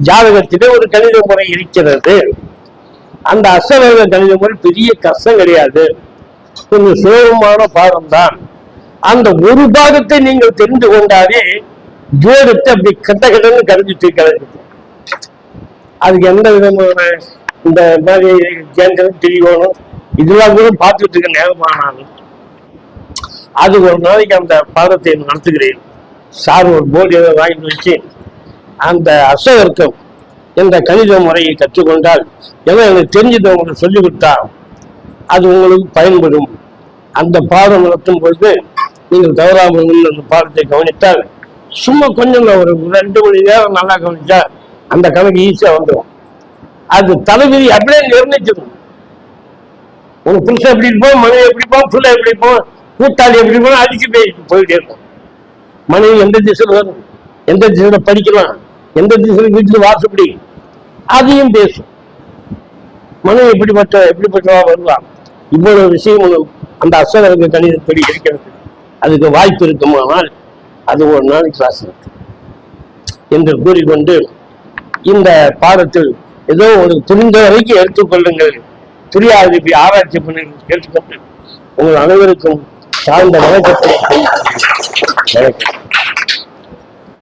ஜாதகத்திலே ஒரு கணித முறை இருக்கிறது. அந்த அசவர்க்க கணித முறை பெரிய கஷ்டம் கிடையாது, கொஞ்சம் சுலபமான பாடம் தான். அந்த ஒரு பாகத்தை நீங்கள் தெரிந்து கொண்டாலே ஜோடத்தை அப்படி கட்டன்னு கருதிட்டு இருக்கிறது. அதுக்கு எந்த விதமான இந்த மாதிரி கேந்திரம் தெரியணும் இதெல்லாம் கூட பார்த்துட்டு இருக்க நேரமானாலும் அது ஒரு நாளைக்கு அந்த பாடத்தை நடத்துகிறேன். சார் ஒரு போர்டு ஏதோ வாங்கிட்டு வச்சு அந்த அசவர்க்கம் என்ற கணித முறையை கற்றுக்கொண்டால் ஏதோ எனக்கு தெரிஞ்சதை உங்களுக்கு சொல்லிக் கொடுத்தா அது உங்களுக்கு பயன்படும். அந்த பாடம் நடத்தும் பொழுது நீங்கள் தவறாமல் அந்த பாடத்தை கவனித்தால் சும்மா கொஞ்சம் ஒரு 2 மணி நேரம் நல்லா கவனிச்சா அந்த கணக்கு ஈஸியா வந்துடும். அது தலைவிதி அப்படியே நிர்ணயிச்சிடும். ஒரு புருஷன் எப்படி இருப்போம், மனைவி எப்படி இருப்போம், பிள்ளை எப்படி இருப்போம், கூட்டாளி எப்படி இருப்போம், அடிச்சு போயிட்டே இருக்கும். மனைவி எந்த திசையில் வரும், எந்த திசையில படிக்கலாம், எந்த திசையில வீட்டுல வாசப்படி அதையும் பேசும். மனைவி எப்படிப்பட்டவா வருவான். இவ்வளவு விஷயம் அந்த அசவர்க்க கணிதப்படி இருக்கிறது. அதுக்கு வாய்ப்பு இருக்குமானால் அது ஒரு நாளைக்கு கிளாஸ் இருக்கு என்று கூறிக்கொண்டு இந்த பாடத்தில் ஏதோ ஒரு தெரிந்த வரைக்கும் எடுத்துக்கொள்ளுங்கள், தெரியாது போய் ஆராய்ச்சி பண்ணி கேட்டுக்கொண்டு உங்கள் அனைவருக்கும் சார்ந்த வணக்கத்தை